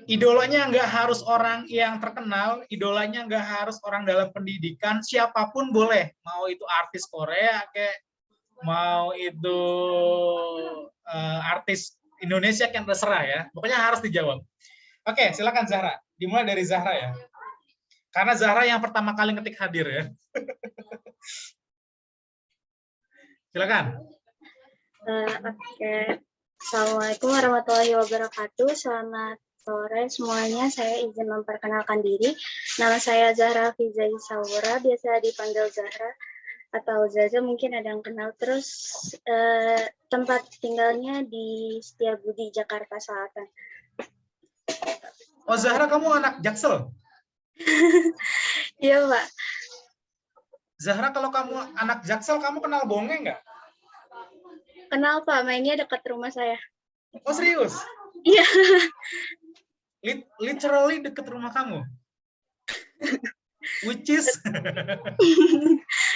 Idolanya nggak harus orang yang terkenal, idolanya nggak harus orang dalam pendidikan, siapapun boleh. Mau itu artis Korea, kayak mau itu artis Indonesia, yang terserah ya. Pokoknya harus dijawab. Oke, silakan Zahra. Dimulai dari Zahra ya. Karena Zahra yang pertama kali ngetik hadir ya. Silakan. Oke. Assalamualaikum warahmatullahi wabarakatuh. Selamat sore semuanya. Saya izin memperkenalkan diri. Nama saya Zahra Hafiza Saura, biasa dipanggil Zahra atau Zaza, mungkin ada yang kenal. Terus tempat tinggalnya di Setiabudi, Jakarta Selatan. Oh Zahra, kamu anak Jaksel? Iya Pak. Zahra, kalau kamu anak Jaksel, kamu kenal Bonge nggak? Kenal Pak, mainnya dekat rumah saya. Oh serius? Iya. Literally dekat rumah kamu? Which is?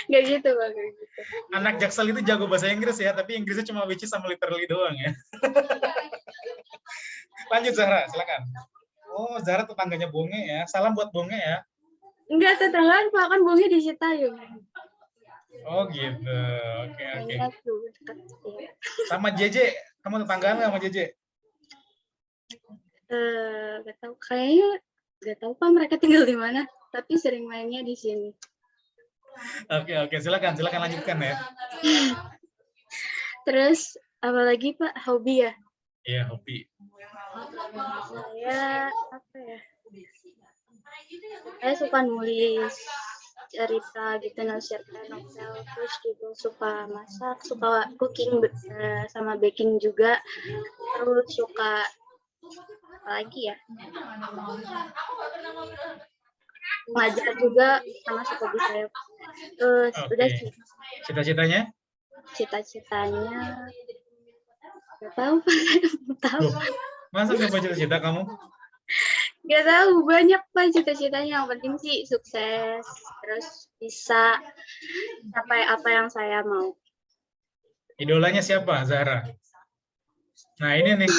Nggak gitu Pak, nggak gitu. Anak Jaksel itu jago bahasa Inggris ya, tapi Inggrisnya cuma which is sama literally doang ya. Lanjut Zahra, silakan. Oh, Zahra tetangganya Bonge ya. Salam buat Bonge ya. Enggak, tetanggaan Pak, kan Bonge di Citayam. Oh gitu. Oke. Mainnya tuh dekat. Iya. Sama JJ, kamu tetanggaan nggak sama JJ? Nggak tahu, kayaknya nggak tahu Pak mereka tinggal di mana, tapi sering mainnya di sini. Oke, silakan lanjutkan ya. Terus apalagi Pak, hobi ya? Iya, hobi. Saya apa ya? Saya suka nulis cerita gitu, cerita novel, terus juga suka masak, suka cooking sama baking juga, terus suka apa lagi ya? Ngajar juga sama hobi saya. Terus udah sih. Cita-citanya? Cita-citanya nggak tahu Pak, saya nggak tahu. Masa nggak punya cita-cita kamu? Nggak tahu, banyak Pak cita-citanya. Yang penting sih sukses, terus bisa capai apa yang saya mau. Idolanya siapa, Zahra? Nah ini nih.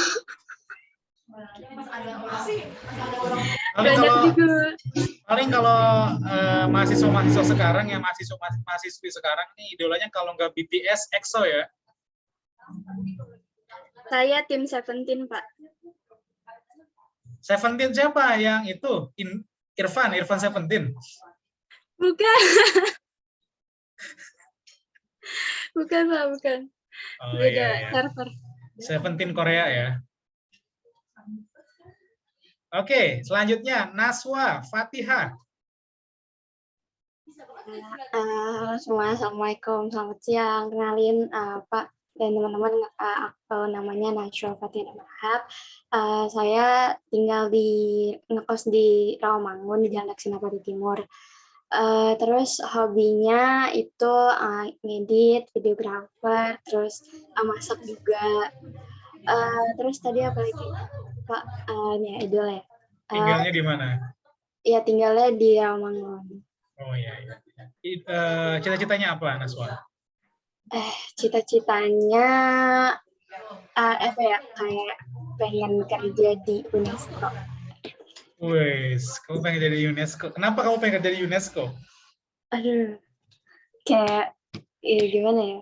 Paling kalau mahasiswa sekarang ya, mahasiswi sekarang nih idolanya kalau nggak BTS, EXO ya. Saya tim Seventeen Pak. Seventeen siapa yang itu? Irfan Seventeen. Bukan. Bukan Pak, bukan. Oh, Beda iya. server. Seventeen Korea ya. Oke, selanjutnya Naswa Fatihah. Semua assalamualaikum, selamat siang. Kenalin Pak dan teman-teman, namanya Najwa Fatina Mahab. Saya tinggal ngekos di Rawamangun di Jalan Sinapati Timur. Terus hobinya itu ngedit, videographer, terus masak juga. Terus tadi apa lagi Pak? Nih idol ya. Tinggalnya di mana? Ya tinggalnya di Rawamangun. Oh iya, iya. Cita-citanya apa, Naswa? Cita-citanya apa ya, kayak pengen kerja di UNESCO. Wes, kamu pengen jadi UNESCO. Kenapa kamu pengen kerja di UNESCO? Aduh, kayak ya gimana ya?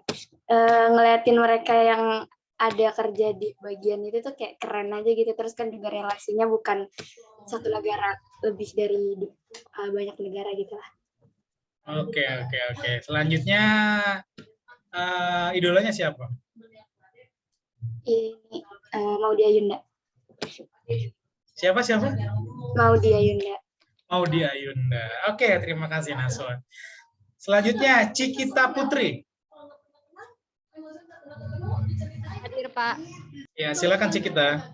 Ngeliatin mereka yang ada kerja di bagian itu tuh kayak keren aja gitu. Terus kan juga relasinya bukan satu negara, lebih dari banyak negara gitu lah. Oke. Selanjutnya, idolanya siapa? Ini Maudy Ayunda. Siapa? Maudy Ayunda. Maudy Ayunda. Oke, terima kasih Naswa. Selanjutnya, Cikita Putri. Hadir, Pak. Ya, silakan Cikita.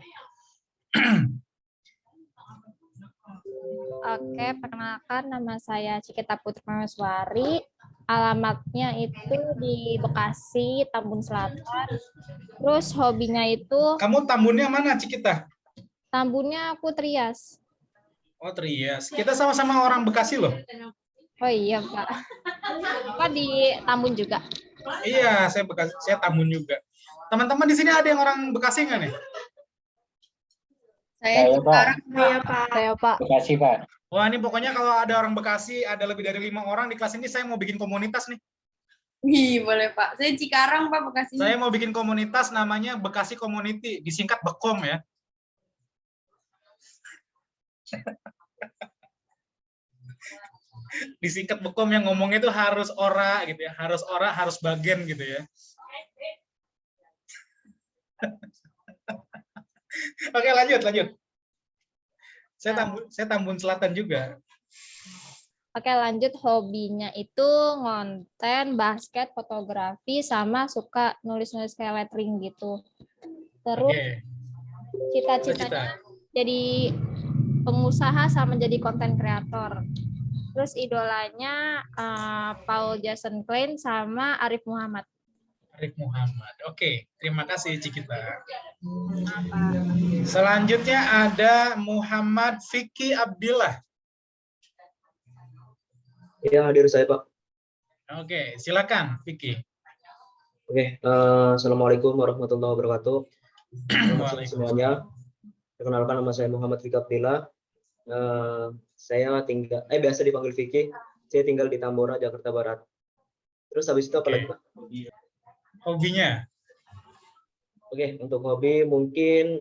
Oke, perkenalkan nama saya Cikita Putri Prameswari. Alamatnya itu di Bekasi, Tambun Selatan. Terus hobinya itu Kamu Tambunnya mana, Cikita? Tambunnya aku Trias. Oh, Trias. Kita sama-sama orang Bekasi loh. Oh iya, Pak. Pak di Tambun juga. Iya, saya Bekasi, saya Tambun juga. Teman-teman di sini ada yang orang Bekasi nggak nih? Saya Pak. Saya Pak. Bekasi Pak. Wah, ini pokoknya kalau ada orang Bekasi, ada lebih dari 5 orang di kelas ini, saya mau bikin komunitas nih. Wih, boleh Pak. Saya Cikarang Pak, Bekasi. Saya mau bikin komunitas namanya Bekasi Community, disingkat Bekom ya. Disingkat Bekom yang ngomongnya itu harus ora gitu ya, harus bagian gitu ya. Oke, lanjut. Saya Tambun Selatan juga. Oke, lanjut hobinya itu ngonten, basket, fotografi, sama suka nulis-nulis kayak lettering gitu. Terus cita-citanya jadi pengusaha sama jadi konten kreator. Terus idolanya Paul Jason Klein sama Arif Muhammad. Arif Muhammad. Oke, terima kasih Cikita. Selanjutnya ada Muhammad Vicky Abdillah. Ya, hadir saya Pak. Oke, silakan Vicky. Oke, Assalamualaikum warahmatullahi wabarakatuh. Selamat semuanya. Perkenalkan, nama saya Muhammad Vicky Abdillah. Saya tinggal, biasa dipanggil Vicky. Saya tinggal di Tambora, Jakarta Barat. Terus habis itu apa lagi Pak? Hobinya? Oke, untuk hobi mungkin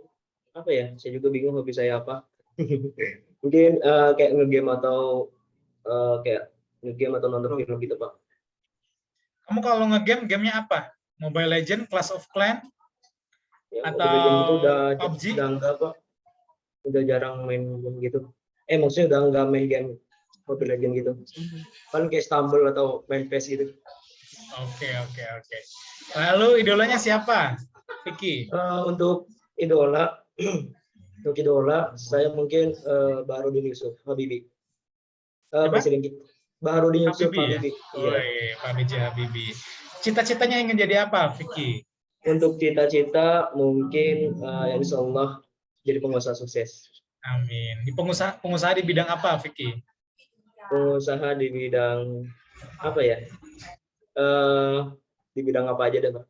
apa ya? Saya juga bingung hobi saya apa. Mungkin kayak ngegame atau nonton film gitu Pak. Kamu kalau ngegame, gamenya apa? Mobile Legend, Clash of Clans, Ya, atau itu PUBG? Udah enggak Pak. Udah jarang main game gitu. Maksudnya udah enggak main game Mobile Legend gitu. Kan kayak Stumble atau main PES gitu. Oke. Lalu idolanya siapa, Vicky? Untuk idola, saya mungkin Baharudin Yusuf Habibie. Presiden kita. Baharudin Yusuf Habibie. Iya. Pak B.J. Habibie. Cita-citanya ingin jadi apa, Vicky? Untuk cita-cita mungkin insya Allah jadi pengusaha sukses. Amin. Di pengusaha di bidang apa, Vicky? Pengusaha di bidang apa ya? Di bidang apa aja deh, Pak.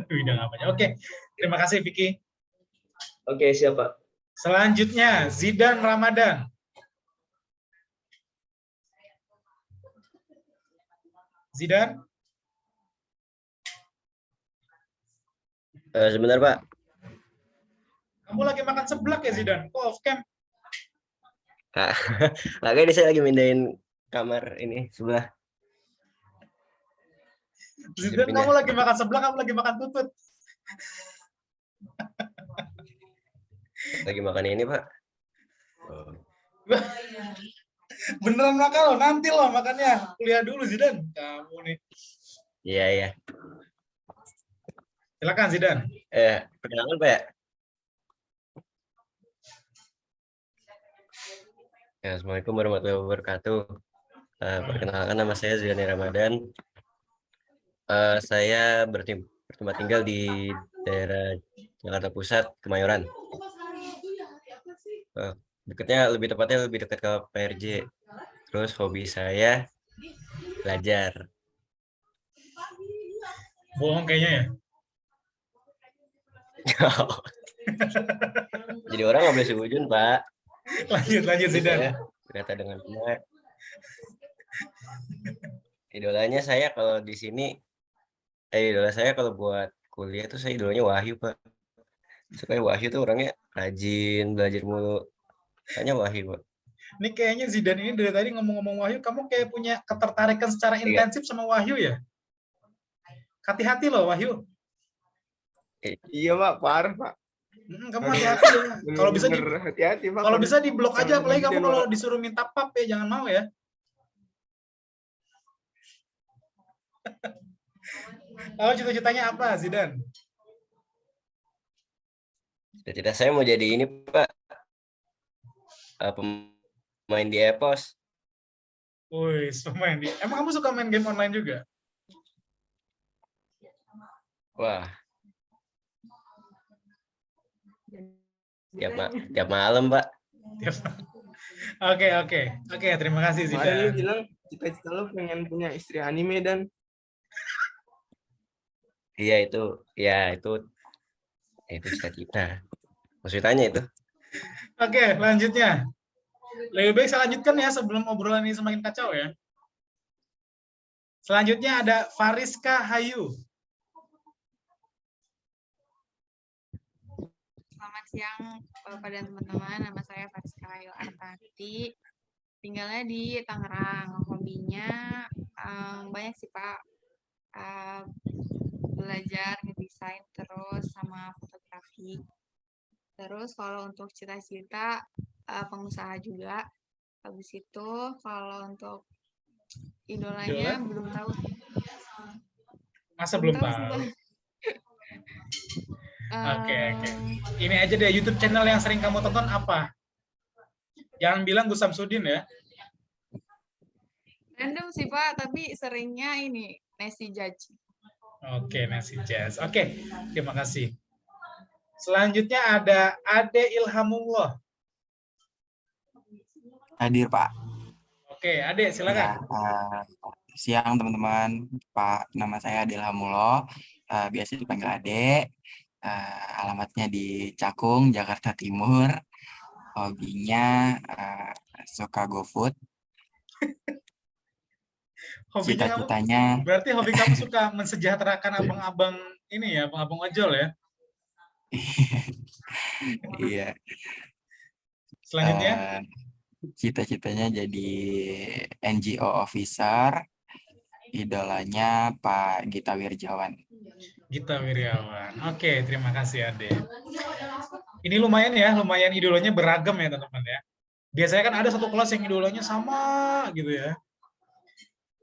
Bidang apa aja. Oke. Terima kasih, Vicky. Oke, siap, Pak. Selanjutnya, Zidan Ramadan. Zidan? Sebentar Pak. Kamu lagi makan seblak ya, Zidan? Kok off cam? Kayaknya saya lagi mindahin kamar ini sebelah. Zidan, kamu lagi makan seblak, kamu lagi makan tutut. Lagi makan ini Pak. Beneran makan loh, nanti loh makannya. Kuliah dulu, Zidan. Kamu nih. Iya. Silakan, Zidan. Perkenalkan Pak ya. Assalamualaikum warahmatullahi wabarakatuh. Perkenalkan nama saya Zilani Ramadan. Saya bertempat tinggal di daerah Jakarta Pusat, Kemayoran. Lebih tepatnya lebih dekat ke PRJ. Terus hobi saya belajar. Bohong kayaknya ya. Jadi orang nggak boleh sujud, Pak. Lanjut Zidan. Berkata dengan benar. Idolanya saya kalau di sini, idola saya kalau buat kuliah tuh saya idolanya Wahyu, Pak. Supaya Wahyu tuh orangnya rajin, belajar mulu. Kayaknya Wahyu, Pak. Ini kayaknya Zidan ini dari tadi ngomong-ngomong Wahyu, kamu kayak punya ketertarikan secara intensif sama Wahyu ya? Hati-hati loh Wahyu. Iya Pak, parah Pak. Kamu hati-hati ya. Kalau bisa hati-hati Pak. Kalau bisa di blok aja, apalagi kamu kalau disuruh minta pap ya jangan mau ya. Kalau cita-citanya apa, Zidan? Cita-cita saya mau jadi ini, Pak. Pemain di EPOS. Wih, pemain di. Emang kamu suka main game online juga? Wah. Tiap malam, Pak. Oke, terima kasih Zidan. Kemarin lu bilang cita-cita lu pengen punya istri anime dan Iya itu cita-cita. Maksudnya itu. Oke, lanjutnya. Lebih baik saya lanjutkan ya sebelum obrolan ini semakin kacau ya. Selanjutnya ada Fariska Hayu. Selamat siang Bapak dan teman-teman. Nama saya Fariska Hayu Artati. Tinggalnya di Tangerang. Hobinya banyak sih Pak. Belajar ngedesain terus sama fotografi. Terus kalau untuk cita-cita pengusaha juga. Habis itu kalau untuk idolanya belum tahu. Masa belum tahu? Oke. Ini aja deh, YouTube channel yang sering kamu tonton apa? Jangan bilang Gus Samsudin ya. Random sih Pak, tapi seringnya ini Nancy Judge. Oke, Nancy Jazz. Oke, terima kasih. Selanjutnya ada Ade Ilhamullah. Hadir, Pak. Oke, Ade, silakan. Ya, siang teman-teman. Pak, nama saya Ade Ilhamullah. Biasa dipanggil Ade. Alamatnya di Cakung, Jakarta Timur. Hobinya suka GoFood. Cita-citanya. Berarti hobi kamu suka mensejahterakan abang-abang ini ya, abang-abang ojol ya? Iya. Selanjutnya? Cita-citanya jadi NGO officer. Idolanya Pak Gita Wirjawan. Gita Wirjawan. Oke, terima kasih Ade. Ini lumayan ya, lumayan idolanya beragam ya teman-teman ya. Biasanya kan ada satu kelas yang idolanya sama gitu ya.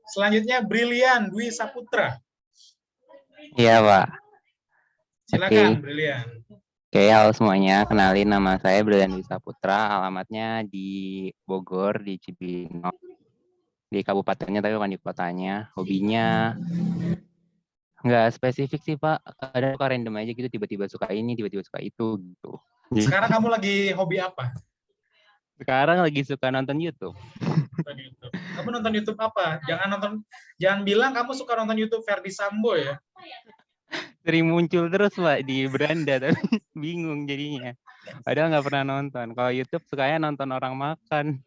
Selanjutnya Brilian Dwi Saputra. Iya, Pak. Silakan, Brilian. Oke, halo semuanya. Kenalin, nama saya Brilian Dwi Saputra. Alamatnya di Bogor, di Cibinong. Di kabupatennya, tapi bukan di kotanya. Hobinya nggak spesifik sih, Pak. Kadang suka random aja gitu, tiba-tiba suka ini, tiba-tiba suka itu gitu. Sekarang kamu lagi hobi apa? Sekarang lagi suka nonton YouTube. Kamu nonton YouTube apa? Jangan bilang kamu suka nonton YouTube Ferdi Sambo ya. Sering muncul terus Pak di beranda, tapi bingung jadinya. Padahal nggak pernah nonton. Kalau YouTube sukanya nonton orang makan.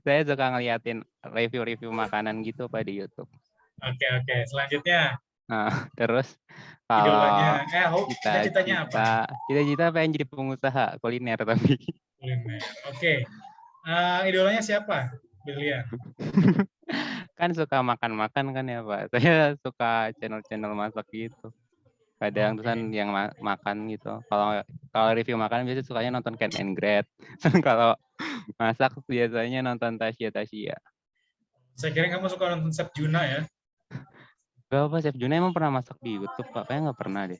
Saya suka ngeliatin review-review makanan gitu Pak di YouTube. Oke. Selanjutnya. Nah, terus kalau cita-citanya apa? Cita-cita pengen jadi pengusaha kuliner tapi. Kuliner. Oke. Idolanya siapa? Brilian. Kan suka makan-makan kan ya Pak. Saya suka channel-channel masak gitu. Kadang terusan yang makan gitu. Kalau review makan biasanya sukanya nonton Ken and Greg. Kalau masak biasanya nonton Tasya. Saya kira kamu suka nonton Chef Juna ya. Gak apa, Chef Juna emang pernah masak di YouTube, Pak? Kayaknya nggak pernah deh.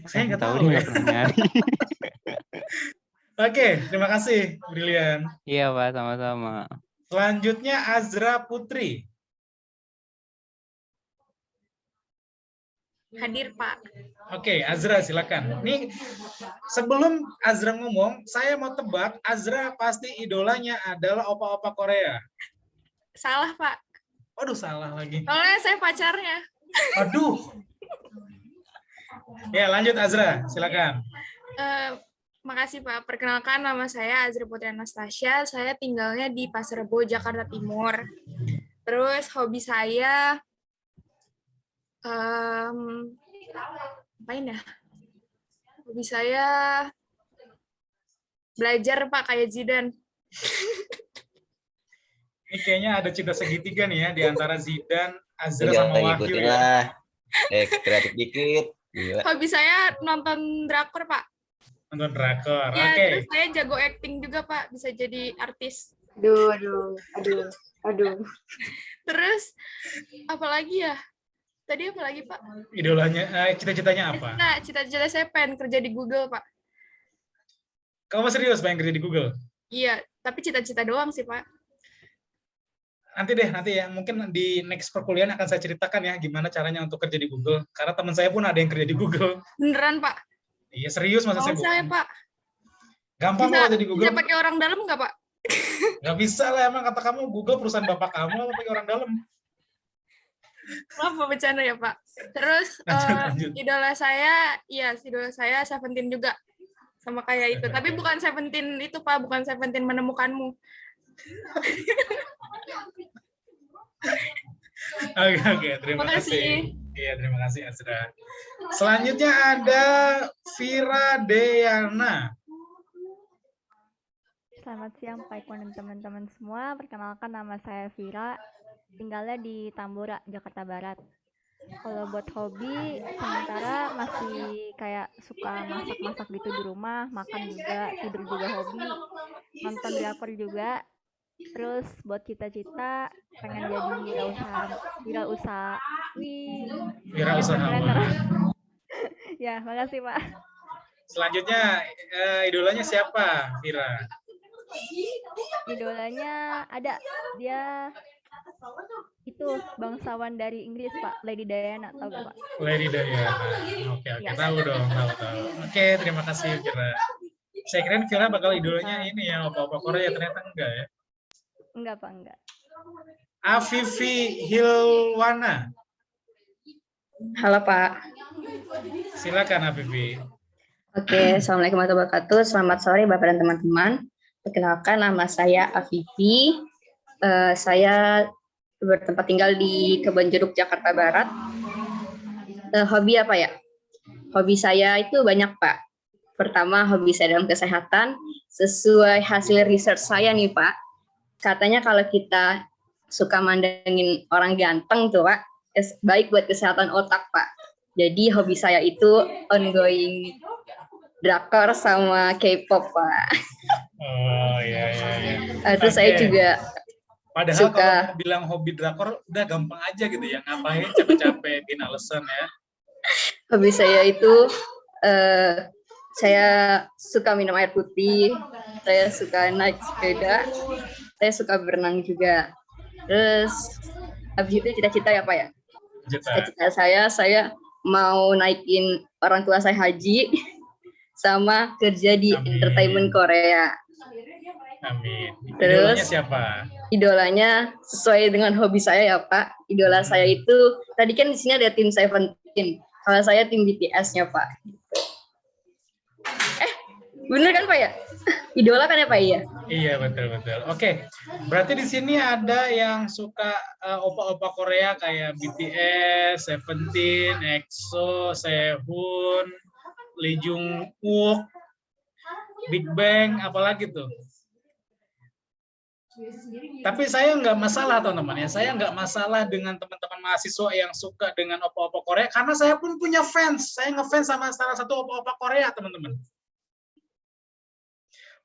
Saya nggak tahu dia nggak pernah nyari. Oke, terima kasih, Brilian. Iya, Pak, sama-sama. Selanjutnya Azra Putri. Hadir, Pak. Oke, Azra silakan. Nih, sebelum Azra ngomong, saya mau tebak Azra pasti idolanya adalah opa-opa Korea. Salah, Pak. Waduh, salah lagi. Soalnya saya pacarnya. Waduh. Ya, lanjut Azra, silakan. Makasih Pak. Perkenalkan, nama saya Azra Putri Anastasia. Saya tinggalnya di Pasar Rebo, Jakarta Timur. Terus hobi saya apain ya? Hobi saya belajar Pak, kayak Zidane. Ini kayaknya ada cinta segitiga nih ya di antara Zidane, Azra Tinggal sama Wahyu ngikutin ya. lah. Kreatif dikit. Gila. Hobi saya nonton drakor Pak. Nonton drakor. Ya, Oke. terus saya jago acting juga Pak, bisa jadi artis. Aduh. Terus apalagi ya? Tadi apa lagi Pak? Idolanya, cita-citanya apa? Nah, cita-cita saya pengen kerja di Google Pak. Kamu serius pengen kerja di Google? Iya, tapi cita-cita doang sih Pak. Nanti ya, mungkin di next perkuliahan akan saya ceritakan ya gimana caranya untuk kerja di Google. Karena teman saya pun ada yang kerja di Google. Beneran Pak? Iya serius, masa saya saya bohong. Pak. Gampang kok kerja di Google. Bisa pakai orang dalam nggak Pak? Nggak bisa lah, emang kata kamu Google perusahaan bapak kamu apa pakai orang dalam? Maaf bercanda ya Pak. Terus Lanjut. idola saya Seventeen juga. Sama kayak itu. Tapi bukan Seventeen itu Pak, bukan Seventeen menemukanmu. Oke, terima kasih. Iya, terima kasih Azra. Selanjutnya ada Vira Deyana. Selamat siang Pak Eko dan teman-teman semua. Perkenalkan, nama saya Vira, tinggalnya di Tambora, Jakarta Barat. Kalau buat hobi, sementara masih kayak suka masak-masak gitu di rumah, makan juga, tidur juga hobi, nonton drakor juga. Terus buat cita-cita pengen jadi wirausaha. Ya, makasih Pak. Selanjutnya idolanya siapa, Vira? Idolanya ada, dia itu bangsawan dari Inggris Pak, Lady Diana, tahu gak Pak? Lady Diana. Oke, Ya. tahu dong, tahu. Oke, terima kasih Vira. Saya kira Vira bakal idolanya ini ya, opa-opa Korea, ternyata enggak ya. Enggak Pak, enggak. Afifi Hilwana. Halo Pak. Silakan Afifi. Oke, Assalamualaikum warahmatullahi wabarakatuh. Selamat sore Bapak dan teman-teman. Perkenalkan, nama saya Afifi. Saya bertempat tinggal di Kebonjeruk, Jakarta Barat. Hobi apa ya? Hobi saya itu banyak Pak. Pertama, hobi saya dalam kesehatan. Sesuai hasil research saya nih Pak, katanya kalau kita suka mandangin orang ganteng tuh Pak, baik buat kesehatan otak Pak. Jadi hobi saya itu ongoing drakor sama K-pop Pak. Oh iya. Terus saya juga Padahal suka. Kalau mau bilang hobi drakor udah gampang aja gitu ya, ngapain capek-capek bikin alasan ya. Hobi saya itu saya suka minum air putih, saya suka naik sepeda, saya suka berenang juga. Terus habis itu cita-cita ya Pak ya? Cita-cita saya mau naikin orang tua saya haji sama kerja di entertainment Korea. Amin. Terus Idolanya siapa? idolanya sesuai dengan hobi saya ya Pak. Idola saya itu tadi kan di sini ada tim Seventeen. Kalau saya tim BTS-nya Pak. Bener kan Pak ya? Idola kan ya Pak ya? Iya betul. Oke, berarti di sini ada yang suka opa-opa Korea kayak BTS, Seventeen, EXO, Sehun, Lee Jung Wook, Big Bang, apalagi tuh. Tapi saya nggak masalah teman-teman ya, saya nggak masalah dengan teman-teman mahasiswa yang suka dengan opa-opa Korea karena saya pun punya fans, saya ngefans sama salah satu opa-opa Korea teman-teman.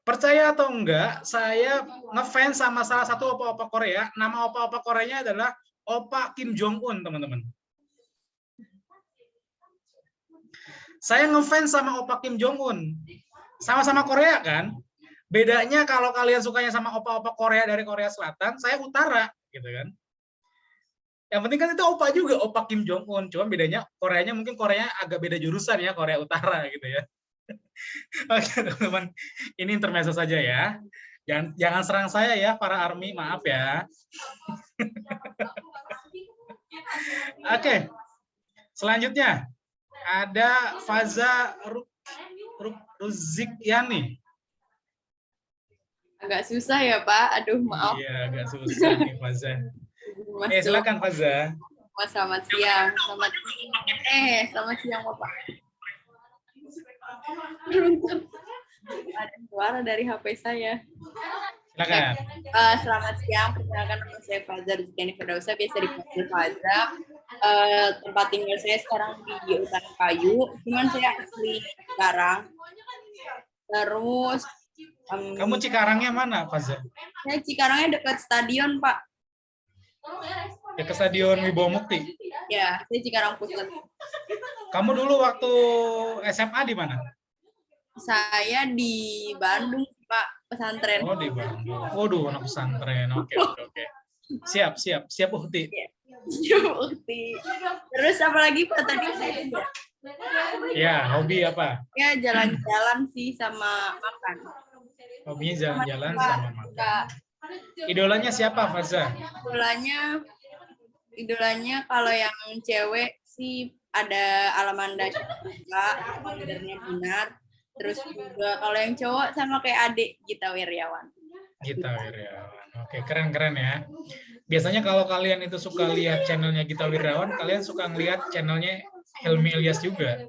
Percaya atau enggak, saya ngefans sama salah satu opa-opa Korea. Nama opa-opa Koreanya adalah Opa Kim Jong Un, teman-teman. Saya ngefans sama Opa Kim Jong Un. Sama-sama Korea kan? Bedanya kalau kalian sukanya sama opa-opa Korea dari Korea Selatan, saya utara, gitu kan. Yang penting kan itu opa juga, opa Kim Jong Un. Cuma bedanya Koreanya mungkin Korea agak beda jurusan ya, Korea Utara gitu ya. Oke teman-teman, ini intermezzo saja ya. Jangan serang saya ya para ARMY, maaf ya. Oke, selanjutnya ada Faza Ruzikyani. Agak susah ya Pak, aduh maaf. Iya, agak susah nih Faza. Silakan Faza. Mas, selamat siang. Selamat siang Bapak. Ada suara dari HP saya. Silakan. Selamat siang, perkenalkan nama saya Faza Ruzikyani Firdausa, biasa dipanggil Faza. Tempat tinggal saya sekarang di Utara Kayu, cuman saya asli Cikarang. Terus kamu Cikarangnya mana, Faza? Saya Cikarangnya dekat stadion, Pak. Dekat stadion Wibawa Mukti? Ya, saya Cikarang Pusat. Kamu dulu waktu SMA di mana? Saya di Bandung, Pak, pesantren. Oh, di Bandung. Waduh, anak pesantren. Oke. Siap Uhti. Siap Uhti. Terus apa lagi Pak tadi? Ya, hobi apa? Ya, jalan-jalan sih sama makan. Hobinya jalan-jalan sama makan. Idolanya siapa, Faza? Idolanya kalau yang cewek sih ada Alamanda Syafika, sebenarnya Binar. Terus juga kalau yang cowok sama kayak adik Gita Wirjawan. Gita Wirjawan. Oke, keren ya. Biasanya kalau kalian itu suka lihat channelnya Gita Wirjawan, kalian suka ngelihat channelnya Helmi Ilyas juga.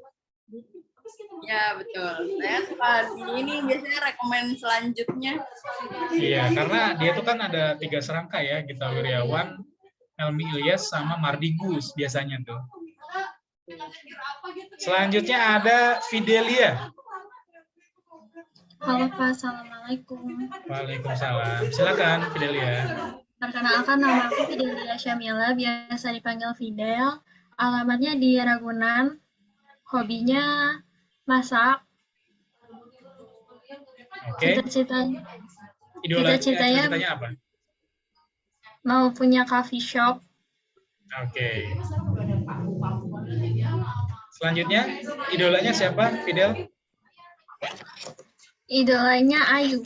Ya, betul. Saya suka ini biasanya rekomen selanjutnya. Iya, karena dia tuh kan ada 3 serangka ya, Gita Wirjawan, Helmi Ilyas, sama Mardigus biasanya tuh. Selanjutnya ada Fidelia. Halo Pak, Assalamualaikum. Waalaikumsalam. Silakan Fidelia. Perkenalkan, nama aku Fidelia Syamila, biasa dipanggil Fidel. Alamatnya di Ragunan. Hobinya masak. Oke. Cita-citanya apa? Mau punya coffee shop. Oke. Selanjutnya, idolanya siapa, Fidel? Idolanya Ayu.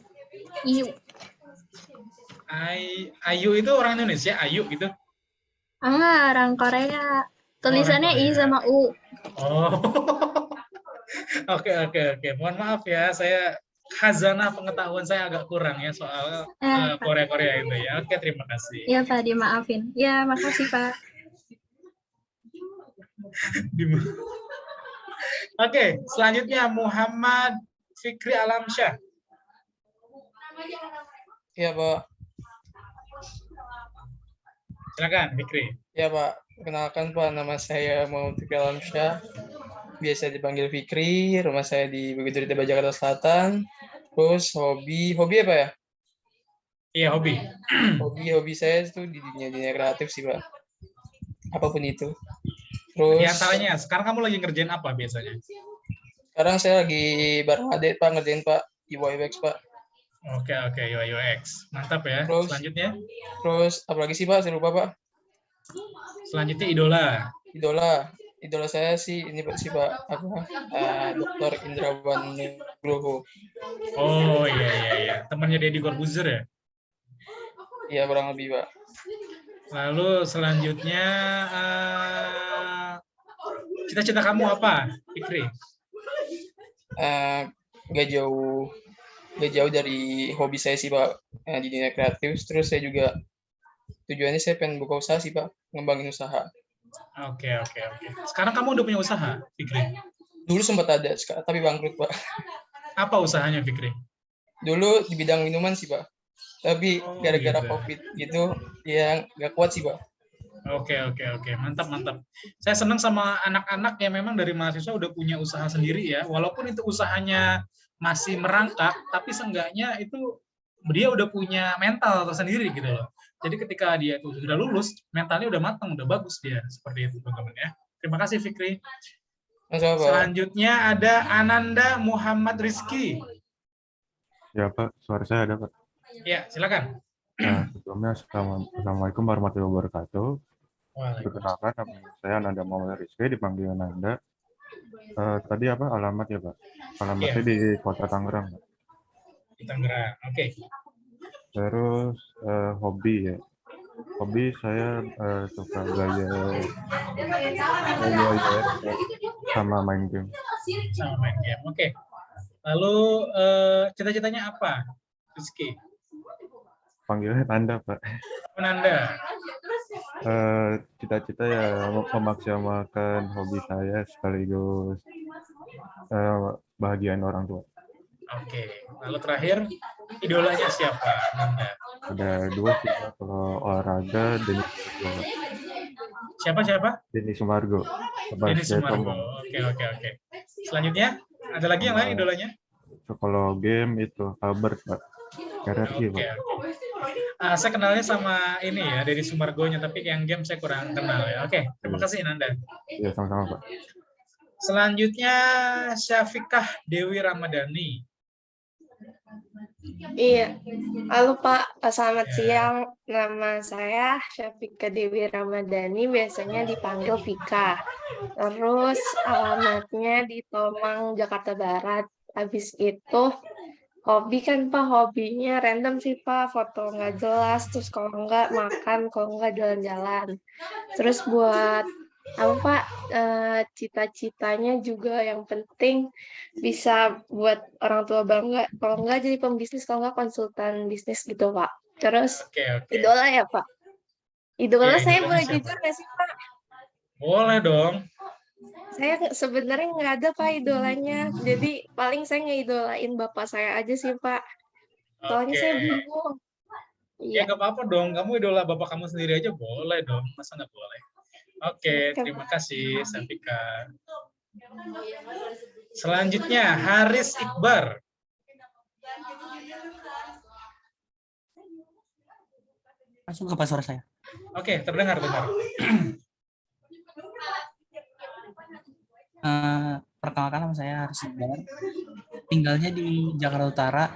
Ayu itu orang Indonesia, Ayu gitu? Enggak, orang Korea. Tulisannya I sama U. Oh. Oke. Mohon maaf ya, saya khazanah pengetahuan saya agak kurang ya soal Korea itu ya. Oke, terima kasih. Ya Pak, dimaafin. Ya, makasih Pak. Oke, selanjutnya Muhammad Fikri Alamsyah. Iya, Pak. Silakan, Fikri. Ya, Pak. Kenalkan, Pak. Nama saya Muhammad Fikri Alamsyah. Biasa dipanggil Fikri. Rumah saya di Bukit Duri, Jakarta Selatan. Terus hobi apa ya? Iya, hobi. Hobi saya itu di dunia kreatif sih, Pak. Apapun itu. Terus. Di antaranya, sekarang kamu lagi ngerjain apa biasanya? Sekarang saya lagi bareng adik Pak, ngerjain Pak UI UX Pak. Oke, UI UX. Mantap ya. Terus, selanjutnya? Terus apa lagi sih Pak? Saya lupa Pak. Selanjutnya idola. Idola saya sih ini Pak Dr. Indrawan Nugroho. Oh iya. Temannya Deddy Corbuzier ya? Iya kurang lebih Pak. Lalu selanjutnya cita-cita kamu apa, Fikri? Gak jauh dari hobi saya sih Pak, di dunia kreatif. Terus saya juga tujuannya saya pengen buka usaha sih Pak, ngembangin usaha. Oke. Sekarang kamu udah punya usaha, Fikri? Dulu sempat ada, tapi bangkrut Pak. Apa usahanya, Fikri? Dulu di bidang minuman sih Pak, tapi gara-gara COVID gitu ya nggak kuat sih Pak. Oke. Mantap. Saya senang sama anak-anak yang memang dari mahasiswa udah punya usaha sendiri ya. Walaupun itu usahanya masih merangkak, tapi seenggaknya itu dia udah punya mental tersendiri gitu loh. Jadi ketika dia itu sudah lulus, mentalnya udah matang, udah bagus dia. Seperti itu teman-teman ya. Terima kasih Fikri. Selanjutnya ada Ananda Muhammad Rizky. Ya Pak, suara saya ada Pak. Ya, silakan. Sebelumnya Assalamualaikum warahmatullahi wabarakatuh. Waalaikumsalam. Perkenalkan, nama saya Nanda Maulana Rizky, dipanggil Nanda. Tadi apa alamat ya Pak? Alamatnya di Kota Tangerang. Pak. Di Tangerang, oke. Terus hobi ya. Hobi saya suka belajar sama main game. Sama main game, oke. Lalu cita-citanya apa, Rizky? Panggilnya Nanda Pak. Nanda. Cita-cita ya memaksimalkan hobi saya sekaligus bahagiain orang tua. Oke. Lalu terakhir, idolanya siapa, Nanda? Ada dua sih Pak. Kalau olahraga Denny Sumargo. Siapa? Denny Sumargo. Denny Sumargo. Oke. Selanjutnya, ada lagi yang lain idolanya? Kalau game itu Albert Pak. RRQ Pak. Saya kenalnya sama ini ya, Denny Sumargonya, tapi yang game saya kurang kenal ya. Oke, terima kasih Nanda. Iya, sama-sama Pak. Selanjutnya Syafikah Dewi Ramadhani. Iya, halo Pak, selamat siang. Nama saya Syafikah Dewi Ramadhani, biasanya dipanggil Vika. Terus alamatnya di Tomang, Jakarta Barat. Habis itu hobi kan Pak, hobinya random sih Pak, foto nggak jelas, terus kalau nggak makan, kalau nggak jalan-jalan. Terus buat apa Pak, cita-citanya juga yang penting bisa buat orang tua bangga, kalau nggak jadi pembisnis, kalau nggak konsultan bisnis gitu Pak. Terus idola ya Pak, idola saya boleh jujur nggak sih Pak? Boleh dong. Saya sebenarnya nggak ada Pak idolanya, jadi paling saya ngeidolain bapak saya aja sih Pak. Soalnya saya bingung. Ya nggak apa-apa dong, kamu idola bapak kamu sendiri aja boleh dong, masa nggak boleh? Oke, terima kasih Syafikah. Selanjutnya Haris Iqbar. Langsung ke suara saya. Oke, terdengar. Perkenalkan nama saya Haris Iqbar. Tinggalnya di Jakarta Utara,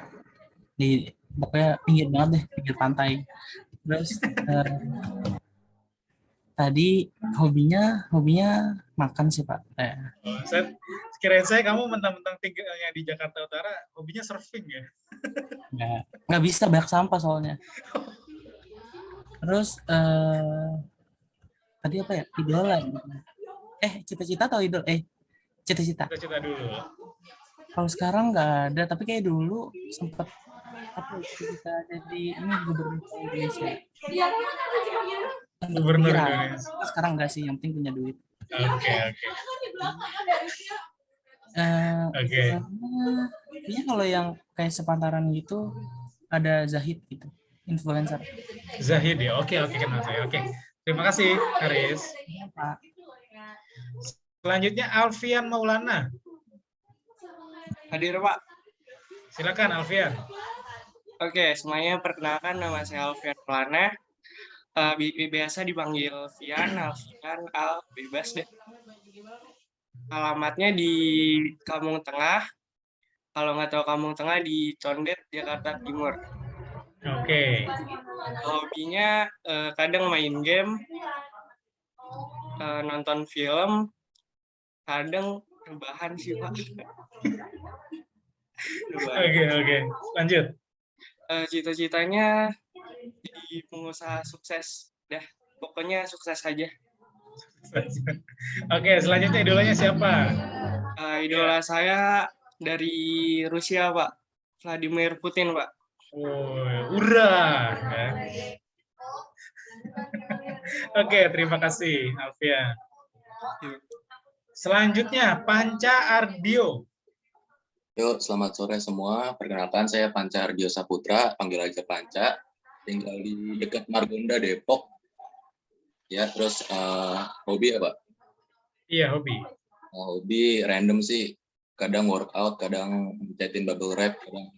di pokoknya pinggir banget deh, pinggir pantai. Terus tadi hobinya makan sih Pak. Kirain saya kamu mentang-mentang tinggalnya di Jakarta Utara, hobinya surfing ya? Nggak bisa, banyak sampah soalnya. Terus tadi apa ya? Idola. Cita-cita atau idol? Cita-cita. Cita-cita dulu. Kalau sekarang nggak ada, tapi kayak dulu sempat cita-cita jadi ini gubernur Indonesia. Gubernur Indonesia. Sekarang enggak sih, yang penting punya duit. Oke. Ini kalau yang kayak sepantaran gitu ada Zahid gitu, influencer. Zahid ya, oke kenal saya. Oke, terima kasih Haris. Pak. Selanjutnya Alfian Maulana. Hadir Pak. Silakan Alfian. Oke, semuanya perkenalkan, nama saya Alfian Maulana. Biasa dipanggil Alfian, Al, bebas deh. Alamatnya di Kampung Tengah. Kalau nggak tahu Kampung Tengah, di Condet, Jakarta Timur. Oke. Hobinya kadang main game, nonton film, kadang rebahan sih Pak. Oke. Lanjut. Cita-citanya jadi pengusaha sukses. Dah, pokoknya sukses aja. Oke, selanjutnya idolanya siapa? Idola saya dari Rusia, Pak. Vladimir Putin, Pak. Ura. Oke, terima kasih, Alfian. Selanjutnya, Panca Ardio. Yuk, selamat sore semua. Perkenalkan, saya Panca Ardio Saputra, panggil aja Panca. Tinggal di dekat Margonda, Depok. Ya, terus hobi apa? Iya, hobi. Hobi random sih. Kadang workout, kadang chatin bubble wrap, kadang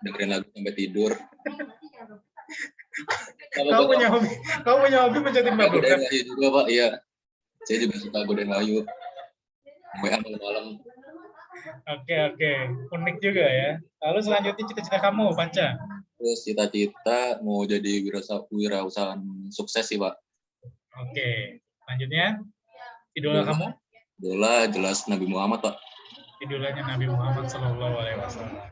dengerin lagu sampai tidur. Kamu punya hobi mencetin bubble wrap? Godain juga, Pak. Iya. Saya juga suka godain layu. WA malam-malam. Oke. Unik juga ya. Lalu selanjutnya cita-cita kamu, Panca? Terus cita-cita mau jadi wirausahaan sukses sih, Pak. Oke. Selanjutnya, idola kamu? Idola jelas Nabi Muhammad, Pak. Idolanya Nabi Muhammad SAW.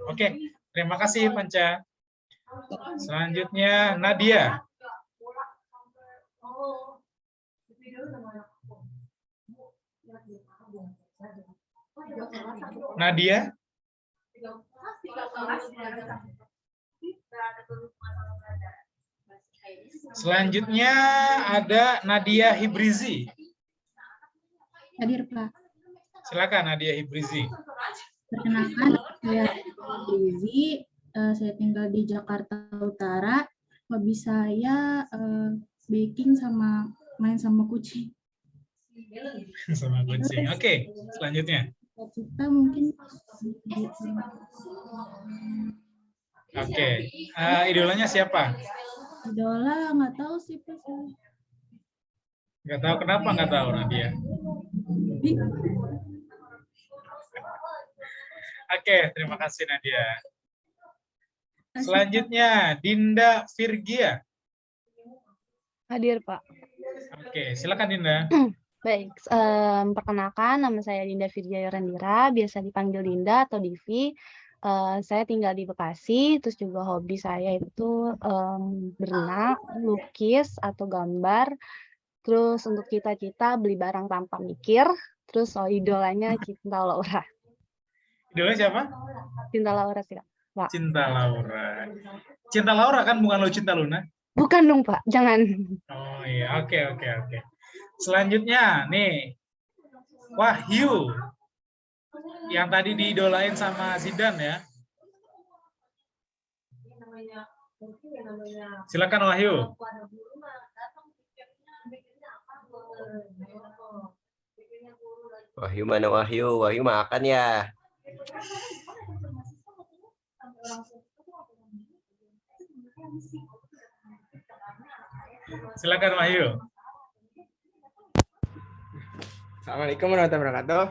Oke, terima kasih Panca. Selanjutnya Nadia. Nadia. Selanjutnya ada Nadia Hibrizi. Hadir, Pak. Silakan Nadia Hibrizi. Perkenalkan, saya Hibrizi. Saya tinggal di Jakarta Utara. Hobi saya baking sama main sama kucing. Sama kucing. Oke, selanjutnya. Cita mungkin. Oke, idolanya siapa? Idola nggak tahu sih, Pak. Nggak tahu kenapa nggak tahu Nadia. Oke, terima kasih Nadia. Selanjutnya Dinda Virgia. Hadir, Pak. Oke, silakan Dinda. Baik, perkenalkan nama saya Dinda Virgia Yorandira, biasa dipanggil Dinda atau Divi. Saya tinggal di Bekasi, terus juga hobi saya itu berenang, lukis atau gambar. Terus untuk cita-cita beli barang tanpa mikir. Terus idolanya Cinta Laura. Idolanya siapa? Cinta Laura sih, Pak. Cinta Laura. Cinta Laura kan bukan lo Cinta Luna? Bukan dong, Pak. Jangan. Oh iya, oke. Selanjutnya nih Wahyu. Yang tadi diidolain sama Zidane ya. Silakan Wahyu. Wahyu mana Wahyu? Wahyu makan ya. Silakan Wahyu. Assalamualaikum warahmatullahi wabarakatuh.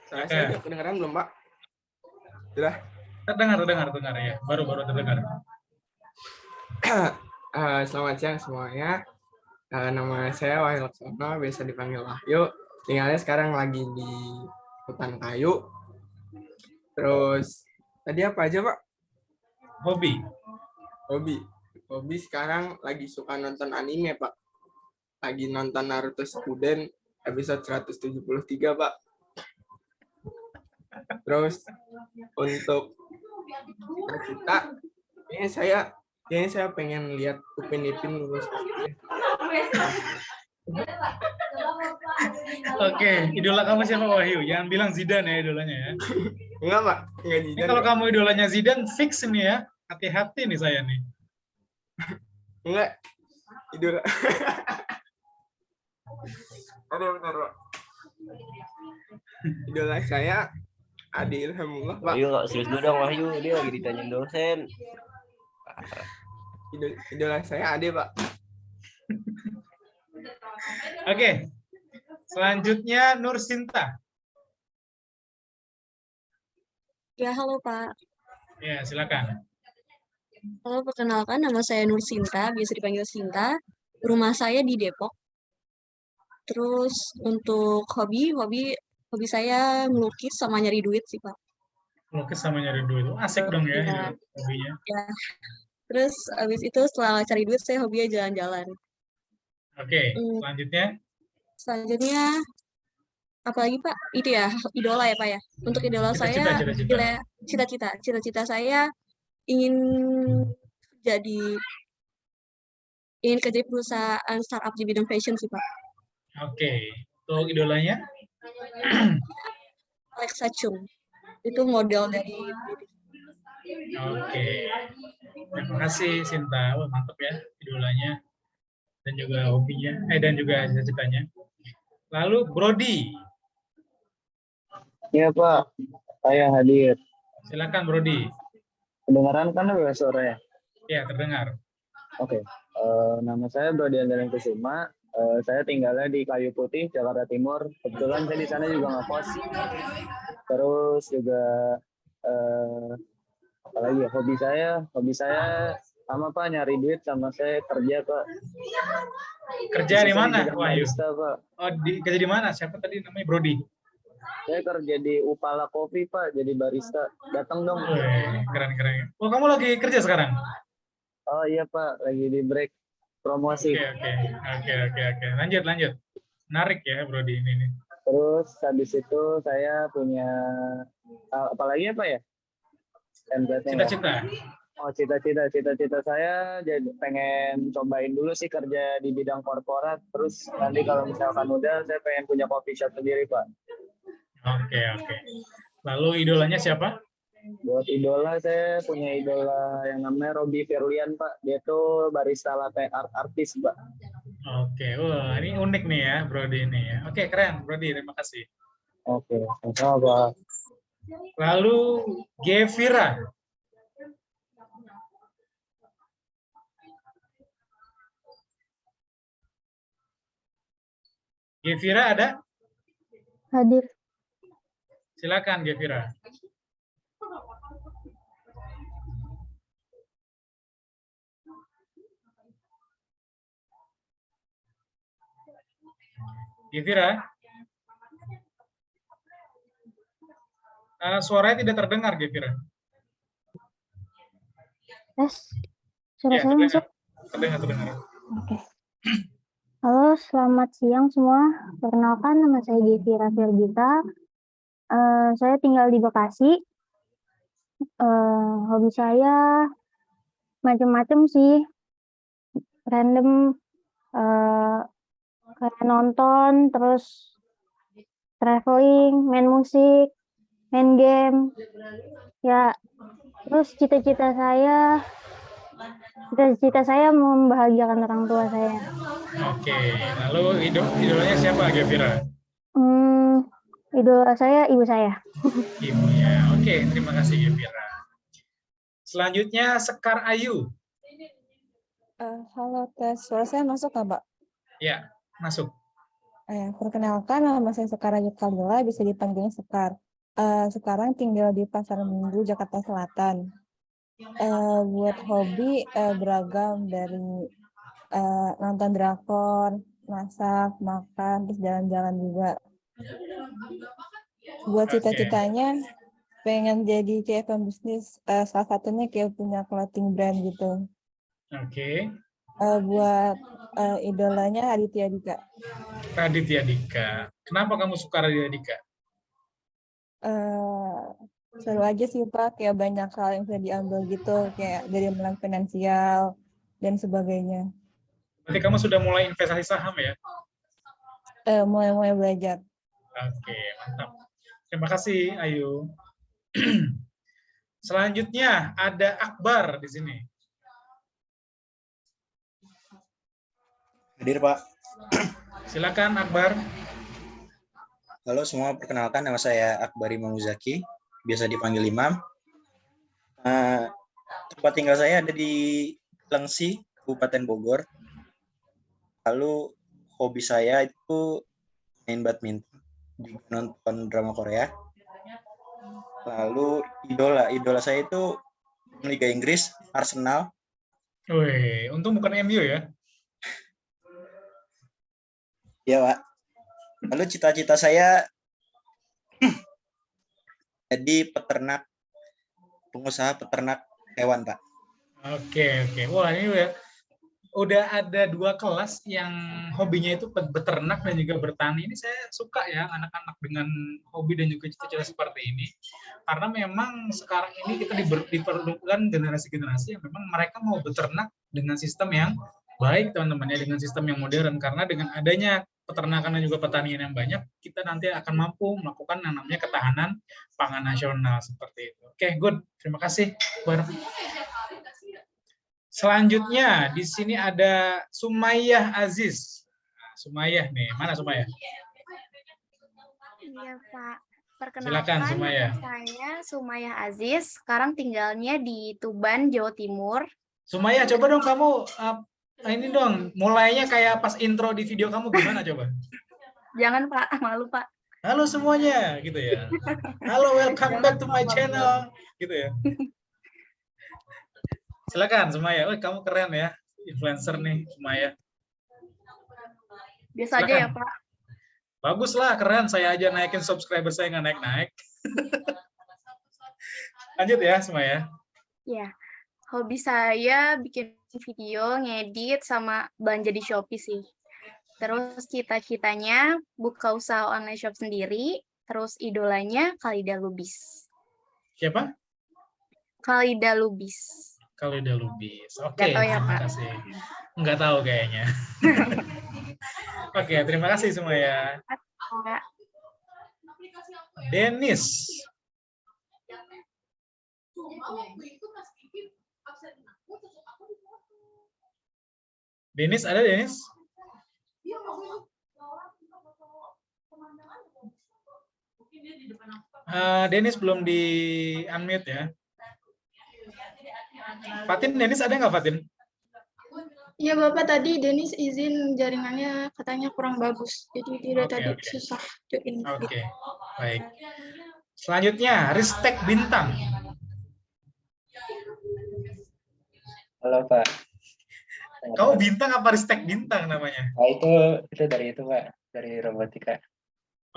Saya udah kedengaran belum, Pak? Sudah? Terdengar ya. Baru terdengar. Selamat siang semuanya. Nama saya Wahyu Laksono, biasa dipanggil Wahyu. Tinggalnya sekarang lagi di Hutan Kayu. Terus tadi apa aja, Pak? Hobi sekarang lagi suka nonton anime, Pak. Lagi nonton Naruto Shippuden episode 173, Pak. Terus untuk kita kayaknya saya pengen lihat Upin Ipin lulus. Oke, idola kamu siapa Wahyu? Jangan bilang Zidane ya idolanya ya. Enggak, Pak. Enggak Zidane. Kalau kamu idolanya Zidane fix nih ya. Hati-hati nih saya nih. Enggak. Idola. Ada benar, Pak. Idola saya Adi Ilhamullah, Pak. Wahyu nggak serius dulu dong Wahyu, dia lagi ditanyain dosen. Idola saya Ade, Pak. Oke. Selanjutnya Nur Sinta. Ya, halo Pak. Ya, silakan. Halo, perkenalkan nama saya Nur Sinta, biasa dipanggil Sinta. Rumah saya di Depok. Terus untuk hobi saya melukis sama nyari duit sih, Pak. Melukis sama nyari duit. Asik dong ya, hobinya. Ya. Terus habis itu setelah cari duit saya hobinya jalan-jalan. Oke, Selanjutnya apalagi Pak? Itu ya, idola ya Pak ya. Untuk idola saya cita-cita saya ingin kerja di perusahaan startup di bidang fashion sih Pak. Oke, untuk idolanya? Alexa Chung. Itu model dari Oke. Terima kasih Sinta. Wah, mantap ya idolanya dan juga hobinya dan juga cita-citanya. Lalu Brody. Iya Pak, saya hadir. Silakan Brody. Kedengaran kan ya suaranya? Ya, terdengar. Oke. Nama saya Brody Andalan Kusuma. Saya tinggalnya di Kayu Putih, Jakarta Timur. Kebetulan saya di sana juga ngekos. Terus juga apalagi ya, hobi saya sama Pak, nyari duit, sama saya kerja Pak. Kerja di mana, Wahyu? Barista, Pak. Oh, kerja di mana? Siapa tadi namanya, Brody? Saya kerja di Upala Coffee Pak, jadi barista. Datang dong. Keren. Oh, kamu lagi kerja sekarang? Oh iya Pak, lagi di break promosi. Oke. Lanjut. Menarik ya, Brody ini nih. Terus habis itu saya punya apalagi apa ya? Cita-cita. Oh, cita-cita saya jadi pengen cobain dulu sih kerja di bidang korporat. Terus nanti kalau misalkan udah, saya pengen punya coffee shop sendiri Pak. Oke. Lalu idolanya siapa? Buat idola, saya punya idola yang namanya Robby Firlian Pak. Dia tuh barista latte art artis Pak. Oke, wah ini unik nih ya Brody ini ya. Oke, keren Brody, terima kasih. Oke, sama Pak. Lalu Gevira. Gevira ada? Hadir. Silakan Gevira. Gevira. Suaranya tidak terdengar, Gevira. Suara saya masuk? Terdengar. Oke. Halo, selamat siang semua. Perkenalkan, nama saya Gevira Firgita. Saya tinggal di Bekasi. Hobi saya macam-macam sih. Random, kayak nonton, terus traveling, main musik, main game. Ya, terus cita-cita saya membahagiakan orang tua saya. Oke, lalu idolanya siapa, Gevira? Idola saya ibu saya. Ibunya. Oke, terima kasih Gevira. Selanjutnya Sekar Ayu. Halo, tes. Suara saya masuk nggak, Pak? Ya, masuk. Perkenalkan, nama saya Sekar Ayu Kalila, bisa dipanggilnya Sekar. Sekarang tinggal di Pasar Minggu, Jakarta Selatan. Buat hobi beragam, dari nonton drakor, masak, makan, terus jalan-jalan juga. Buat cita-citanya pengen jadi kayak pembisnis, salah satunya kayak punya clothing brand gitu. Oke. Buat idolanya Raditya Dika. Raditya Dika. Kenapa kamu suka Raditya Dika? Seru aja sih Pak, kayak banyak hal yang bisa diambil gitu, kayak dari melek finansial dan sebagainya. Berarti kamu sudah mulai investasi saham ya? Mulai belajar. Oke, mantap. Terima kasih, Ayu. Selanjutnya ada Akbar di sini. Hadir, Pak. Silakan, Akbar. Halo semua, perkenalkan nama saya Akbar Imam Muzaki, biasa dipanggil Imam. Tempat tinggal saya ada di Lengsi, Kabupaten Bogor. Lalu hobi saya itu main badminton, juga nonton drama Korea. Lalu idola saya itu Liga Inggris, Arsenal. Wih, untung bukan MU ya? Iya, Pak. Lalu cita-cita saya jadi pengusaha peternak hewan, Pak. Oke. Wah, ini udah ada 2 kelas yang hobinya itu beternak dan juga bertani. Ini saya suka ya anak-anak dengan hobi dan juga cita-cita seperti ini. Karena memang sekarang ini kita diperlukan generasi-generasi yang memang mereka mau beternak dengan sistem yang baik, teman-teman ya, dengan sistem yang modern. Karena dengan adanya peternakan dan juga pertanian yang banyak, kita nanti akan mampu melakukan yang namanya ketahanan pangan nasional seperti itu. Oke, good. Terima kasih. Selanjutnya di sini ada Sumayyah Aziz. Sumayyah nih, mana Sumayyah? Iya Pak. Silakan, Sumayyah. Saya Sumayyah Aziz. Sekarang tinggalnya di Tuban, Jawa Timur. Sumayyah, coba dong kamu Nah, ini dong, mulainya kayak pas intro di video kamu gimana coba? Jangan Pak, malu Pak. Halo semuanya, gitu ya. Halo, welcome back to my channel, gitu ya. Silakan Sumaya. Wih, kamu keren ya, influencer nih Sumaya. Biasa aja ya Silakan. Pak. Bagus lah, keren. Saya aja naikin subscriber saya nggak naik-naik. Lanjut ya Sumaya. Ya, hobi saya bikin video, ngedit, sama belanja di Shopee sih. Terus cita-citanya buka usaha online shop sendiri, terus idolanya Khalida Lubis. Siapa? Khalida Lubis. Khalida Lubis. Oke, Nggak tahu ya, terima Pak. kasih. Nggak tahu kayaknya. Oke, terima kasih Sumaya. Pak. Denis. Denis, ada Denis? Denis belum di unmute ya. Fatin, Denis ada nggak Fatin? Iya Bapak, tadi Denis izin jaringannya katanya kurang bagus, jadi dia tadi susah join. Oke, baik. Selanjutnya, Ristek Bintang. Halo Pak. Kamu Bintang apa Ristek Bintang namanya? Nah, itu dari itu Pak, dari robotika.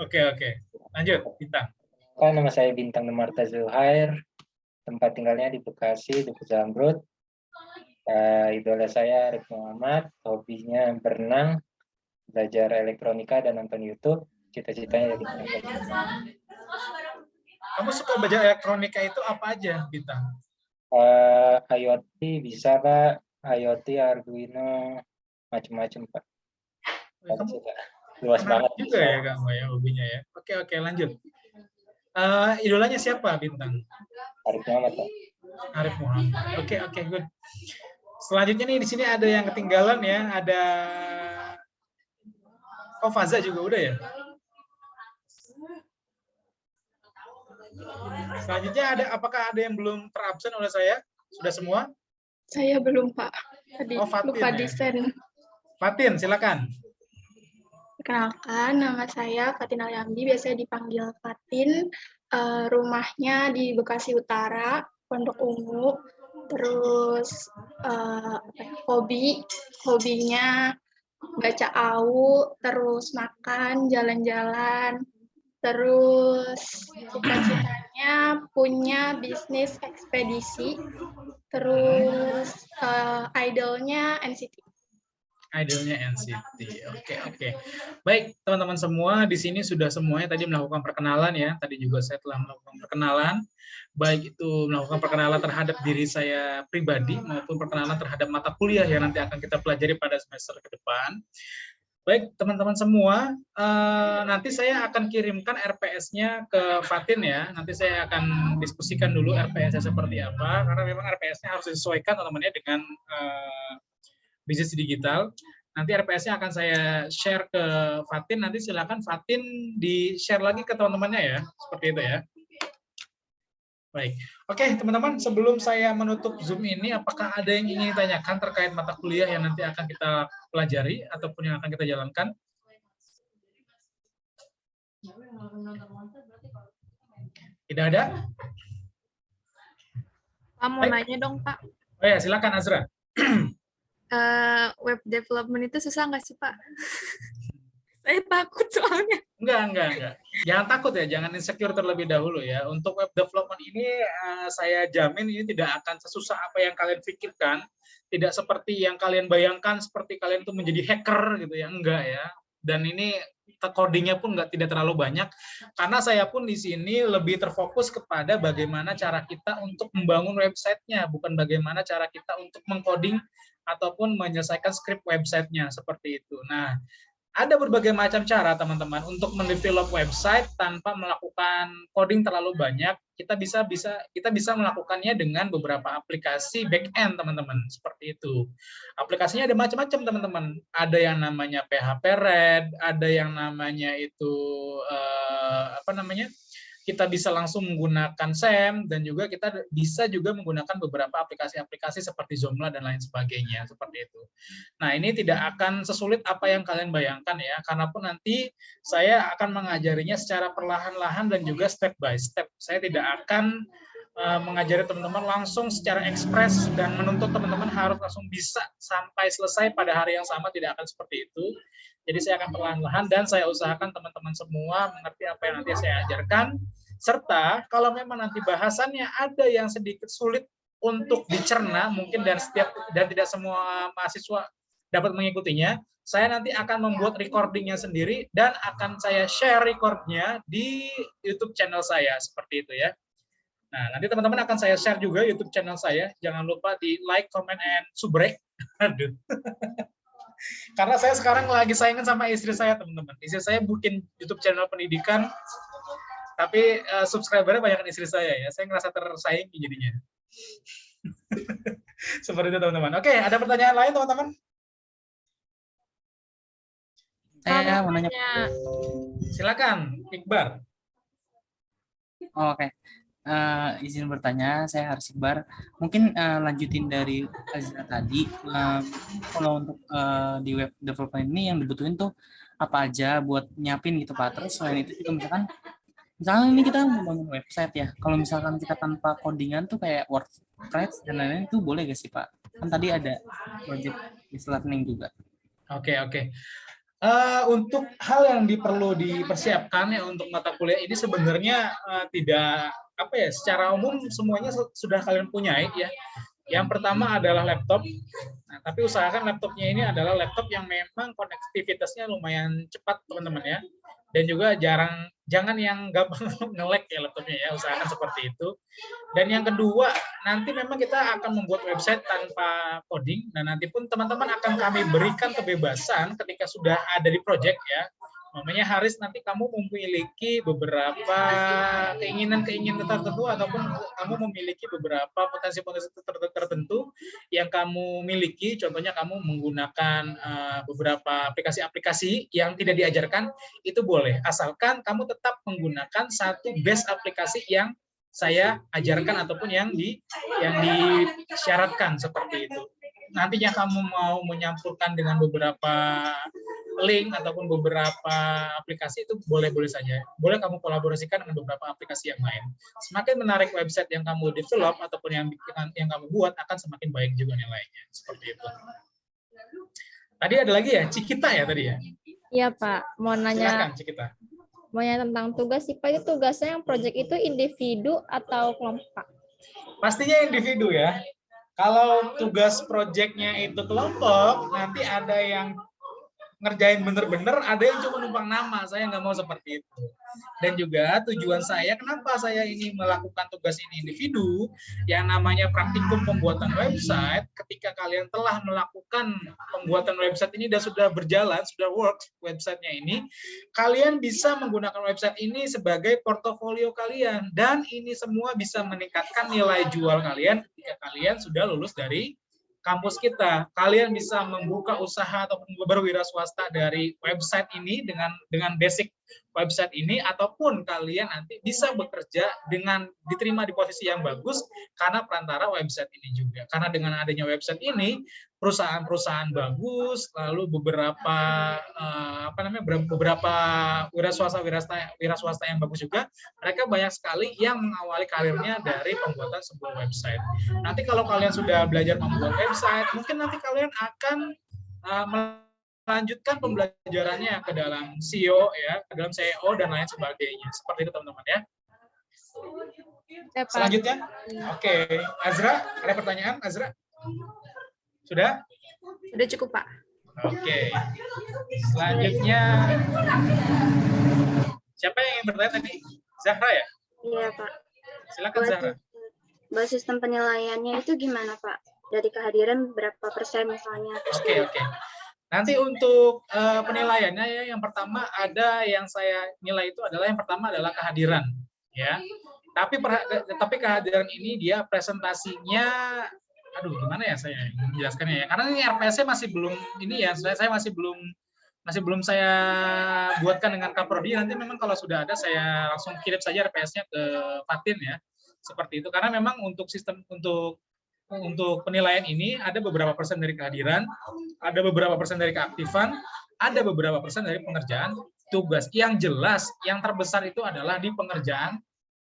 Oke. Lanjut, Bintang. Pak, nama saya Bintang Numarta Zuhair. Tempat tinggalnya di Bekasi, Duku Zamrud. Idola saya Arif Muhammad, hobinya berenang, belajar elektronika dan nonton YouTube. Cita-citanya jadi Kamu suka belajar elektronika itu apa aja, Bintang? IoT bisa Pak, IoT, Arduino, macam-macam Pak. Kamu Luas banget juga ya kamu ya hobinya ya. Oke, lanjut. Idolanya siapa, Bintang? Arif Muhammad Pak. Arif Muhammad. Oke, good. Selanjutnya nih di sini ada yang ketinggalan ya, ada Faza juga udah ya. Selanjutnya apakah ada yang belum terabsen oleh saya? Sudah semua? Saya belum Pak, tadi Fatin, lupa ya? desain. Fatin, silakan. Perkenalkan, nama saya Fatin Alyamdi, biasanya dipanggil Fatin. Rumahnya di Bekasi Utara, Pondok Ungu. Terus hobinya baca AU, terus makan, jalan-jalan. Terus cita-citanya punya bisnis ekspedisi. Terus idolnya NCT. Idolnya NCT. Oke. Baik, teman-teman semua, di sini sudah semuanya tadi melakukan perkenalan ya. Tadi juga saya telah melakukan perkenalan. Baik itu melakukan perkenalan terhadap diri saya pribadi maupun perkenalan terhadap mata kuliah yang nanti akan kita pelajari pada semester ke depan. Baik, teman-teman semua, nanti saya akan kirimkan RPS-nya ke Fatin ya. Nanti saya akan diskusikan dulu RPS-nya seperti apa, karena memang RPS-nya harus disesuaikan teman-teman ya dengan bisnis digital. Nanti RPS-nya akan saya share ke Fatin, nanti silakan Fatin di-share lagi ke teman-temannya ya, seperti itu ya. Baik, oke teman-teman, sebelum saya menutup Zoom ini, apakah ada yang ingin ditanyakan terkait mata kuliah yang nanti akan kita pelajari ataupun yang akan kita jalankan? Tidak ada? Pak, mau nanya dong Pak. Oh ya, silakan Azra. Web development itu susah nggak sih Pak? Saya takut soalnya. Enggak. Jangan takut ya, jangan insecure terlebih dahulu ya. Untuk web development ini saya jamin ini tidak akan sesusah apa yang kalian pikirkan. Tidak seperti yang kalian bayangkan, seperti kalian itu menjadi hacker gitu ya. Enggak ya. Dan ini codingnya pun tidak terlalu banyak. Karena saya pun di sini lebih terfokus kepada bagaimana cara kita untuk membangun websitenya, bukan bagaimana cara kita untuk mengcoding ataupun menyelesaikan script websitenya seperti itu. Nah, ada berbagai macam cara teman-teman untuk mendevelop website tanpa melakukan coding terlalu banyak. Kita bisa melakukannya dengan beberapa aplikasi back-end teman-teman, seperti itu. Aplikasinya ada macam-macam teman-teman. Ada yang namanya PHP Red, ada yang namanya itu kita bisa langsung menggunakan SEM, dan juga kita bisa juga menggunakan beberapa aplikasi-aplikasi seperti Zoomla dan lain sebagainya, seperti itu. Nah, ini tidak akan sesulit apa yang kalian bayangkan ya, karena pun nanti saya akan mengajarinya secara perlahan-lahan dan juga step by step. Saya tidak akan mengajari teman-teman langsung secara ekspres dan menuntut teman-teman harus langsung bisa sampai selesai pada hari yang sama, tidak akan seperti itu. Jadi saya akan perlahan-lahan dan saya usahakan teman-teman semua mengerti apa yang nanti saya ajarkan, serta kalau memang nanti bahasannya ada yang sedikit sulit untuk dicerna mungkin dan tidak semua mahasiswa dapat mengikutinya, saya nanti akan membuat recordingnya sendiri dan akan saya share recordnya di YouTube channel saya, seperti itu ya. Nah, nanti teman-teman akan saya share juga YouTube channel saya. Jangan lupa di like, comment, and subrek. Aduh. Karena saya sekarang lagi saingan sama istri saya, teman-teman. Istri saya bikin YouTube channel pendidikan, tapi subscribernya banyak istri saya ya. Saya ngerasa tersaingi jadinya. Seperti itu, teman-teman. Oke, ada pertanyaan lain, teman-teman? Saya mau nanya. Silakan, Iqbar. Oh, oke. Izin bertanya, saya harus Iqbar. Mungkin lanjutin dari Azra tadi. Kalau untuk di web development ini yang dibutuhin tuh apa aja buat nyiapin gitu Pak. Terus selain itu juga misalkan ini kita membangun website ya. Kalau misalkan kita tanpa codingan tuh kayak WordPress dan lain-lain itu boleh gak sih Pak? Kan tadi ada project learning juga. Oke. Untuk hal yang perlu dipersiapkan ya untuk mata kuliah ini sebenarnya tidak secara umum semuanya sudah kalian punya ya. Yang pertama adalah laptop. Nah, tapi usahakan laptopnya ini adalah laptop yang memang konektivitasnya lumayan cepat, teman-teman ya. Dan juga jangan yang gampang nge-lag ya laptopnya ya, usahakan seperti itu. Dan yang kedua, nanti memang kita akan membuat website tanpa coding, dan nanti pun teman-teman akan kami berikan kebebasan ketika sudah ada di project ya. Namanya Haris, nanti kamu memiliki beberapa keinginan tertentu ataupun kamu memiliki beberapa potensi-potensi tertentu yang kamu miliki. Contohnya kamu menggunakan beberapa aplikasi-aplikasi yang tidak diajarkan, itu boleh. Asalkan kamu tetap menggunakan satu base aplikasi yang saya ajarkan ataupun yang disyaratkan seperti itu. Nantinya kamu mau menyampurkan dengan beberapa link ataupun beberapa aplikasi itu boleh-boleh saja. Boleh kamu kolaborasikan dengan beberapa aplikasi yang lain. Semakin menarik website yang kamu develop ataupun yang kamu buat akan semakin baik juga nilainya. Seperti itu. Tadi ada lagi ya, Cikita ya tadi ya? Iya Pak, mau nanya. Silakan Cikita. Mau nanya tentang tugas sih Pak, itu tugasnya yang project itu individu atau kelompok? Pastinya individu ya. Kalau tugas projectnya itu kelompok, nanti ada yang ngerjain bener-bener, ada yang cuma numpang nama. Saya nggak mau seperti itu. Dan juga tujuan saya, kenapa saya ini melakukan tugas ini individu, yang namanya praktikum pembuatan website, ketika kalian telah melakukan pembuatan website ini dan sudah berjalan, sudah works websitenya ini, kalian bisa menggunakan website ini sebagai portofolio kalian, dan ini semua bisa meningkatkan nilai jual kalian ketika kalian sudah lulus dari kampus kita. Kalian bisa membuka usaha ataupun berwira swasta dari website ini dengan basic website ini, ataupun kalian nanti bisa bekerja dengan diterima di posisi yang bagus karena perantara website ini juga. Karena dengan adanya website ini, perusahaan-perusahaan bagus, lalu beberapa beberapa wira swasta yang bagus juga, mereka banyak sekali yang mengawali karirnya dari pembuatan sebuah website. Nanti kalau kalian sudah belajar membuat website, mungkin nanti kalian akan melanjutkan pembelajarannya ke dalam SEO ya, ke dalam SEO dan lain sebagainya. Seperti itu teman-teman ya. Selanjutnya, oke. Azra, ada pertanyaan Azra? Sudah? Sudah cukup, Pak. Oke. Selanjutnya, siapa yang ingin bertanya tadi? Zahra ya? Iya, Pak. Silakan Zahra. Buat sistem penilaiannya itu gimana, Pak? Dari kehadiran berapa persen misalnya? Oke. Nanti untuk penilaiannya ya, yang pertama ada yang saya nilai itu adalah yang pertama adalah kehadiran, ya. Tapi kehadiran ini dia presentasinya, aduh gimana ya saya menjelaskannya ya, karena ini RPS-nya masih belum ini ya, saya masih belum masih belum saya buatkan dengan Kaprodi. Nanti memang kalau sudah ada saya langsung kirim saja RPS-nya ke Fatin ya. Seperti itu. Karena memang untuk sistem untuk penilaian ini ada beberapa persen dari kehadiran, ada beberapa persen dari keaktifan, ada beberapa persen dari pengerjaan tugas. Yang jelas, yang terbesar itu adalah di pengerjaan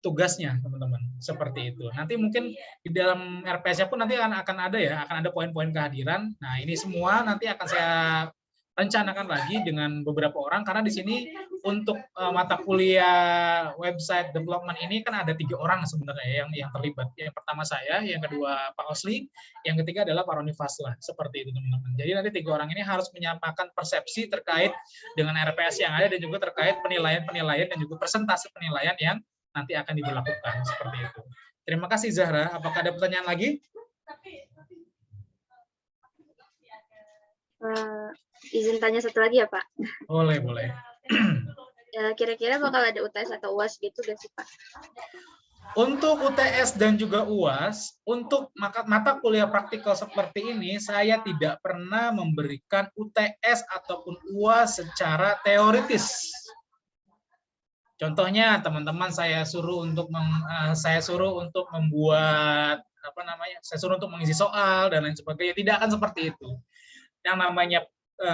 tugasnya, teman-teman. Seperti itu. Nanti mungkin di dalam RPS-nya pun nanti akan ada ya, akan ada poin-poin kehadiran. Nah, ini semua nanti akan saya rencanakan lagi dengan beberapa orang, karena di sini untuk mata kuliah website development ini kan ada 3 orang sebenarnya yang terlibat. Yang pertama saya, yang kedua Pak Osli, yang ketiga adalah Pak Roni Faslah. Seperti itu, teman-teman. Jadi nanti 3 orang ini harus menyampaikan persepsi terkait dengan RPS yang ada dan juga terkait penilaian-penilaian dan juga persentase penilaian yang nanti akan diberlakukan. Seperti itu. Terima kasih Zahra. Apakah ada pertanyaan lagi? Izin tanya satu lagi ya Pak. Boleh, boleh. Kira-kira bakal ada UTS atau UAS gitu gak sih Pak? Untuk UTS dan juga UAS, untuk mata kuliah praktikal seperti ini, saya tidak pernah memberikan UTS ataupun UAS secara teoritis. Contohnya, teman-teman saya suruh untuk membuat saya suruh untuk mengisi soal dan lain sebagainya. Tidak akan seperti itu. Yang namanya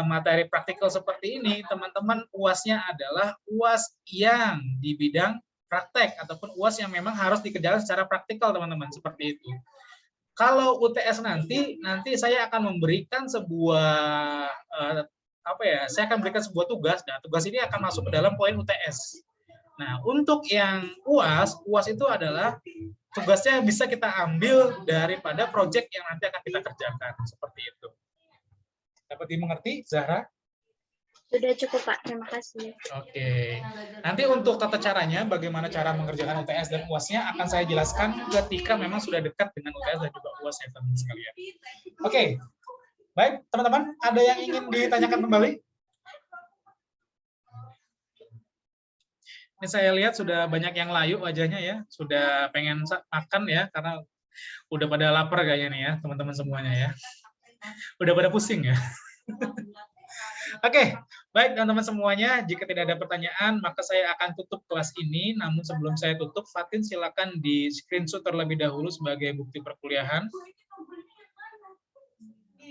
materi praktikal seperti ini, teman-teman UAS-nya adalah UAS yang di bidang praktek ataupun UAS yang memang harus dikerjakan secara praktikal, teman-teman, seperti itu. Kalau UTS nanti saya akan memberikan sebuah saya akan berikan sebuah tugas. Nah, tugas ini akan masuk ke dalam poin UTS. Nah, untuk yang UAS itu adalah tugasnya bisa kita ambil daripada proyek yang nanti akan kita kerjakan, seperti itu. Dapat dimengerti, Zahra? Sudah cukup, Pak. Terima kasih. Oke. Nanti untuk tata caranya, bagaimana cara mengerjakan UTS dan UAS-nya akan saya jelaskan ketika memang sudah dekat dengan UTS dan juga UAS ya, teman-teman sekalian. Oke. Baik, teman-teman, ada yang ingin ditanyakan kembali? Ini saya lihat sudah banyak yang layu wajahnya ya, sudah pengen makan ya, karena udah pada lapar kayaknya nih ya, teman-teman semuanya ya. Udah pada pusing ya. Oke, baik teman-teman semuanya, jika tidak ada pertanyaan, maka saya akan tutup kelas ini. Namun sebelum saya tutup, Fatin silakan di screenshot terlebih dahulu sebagai bukti perkuliahan.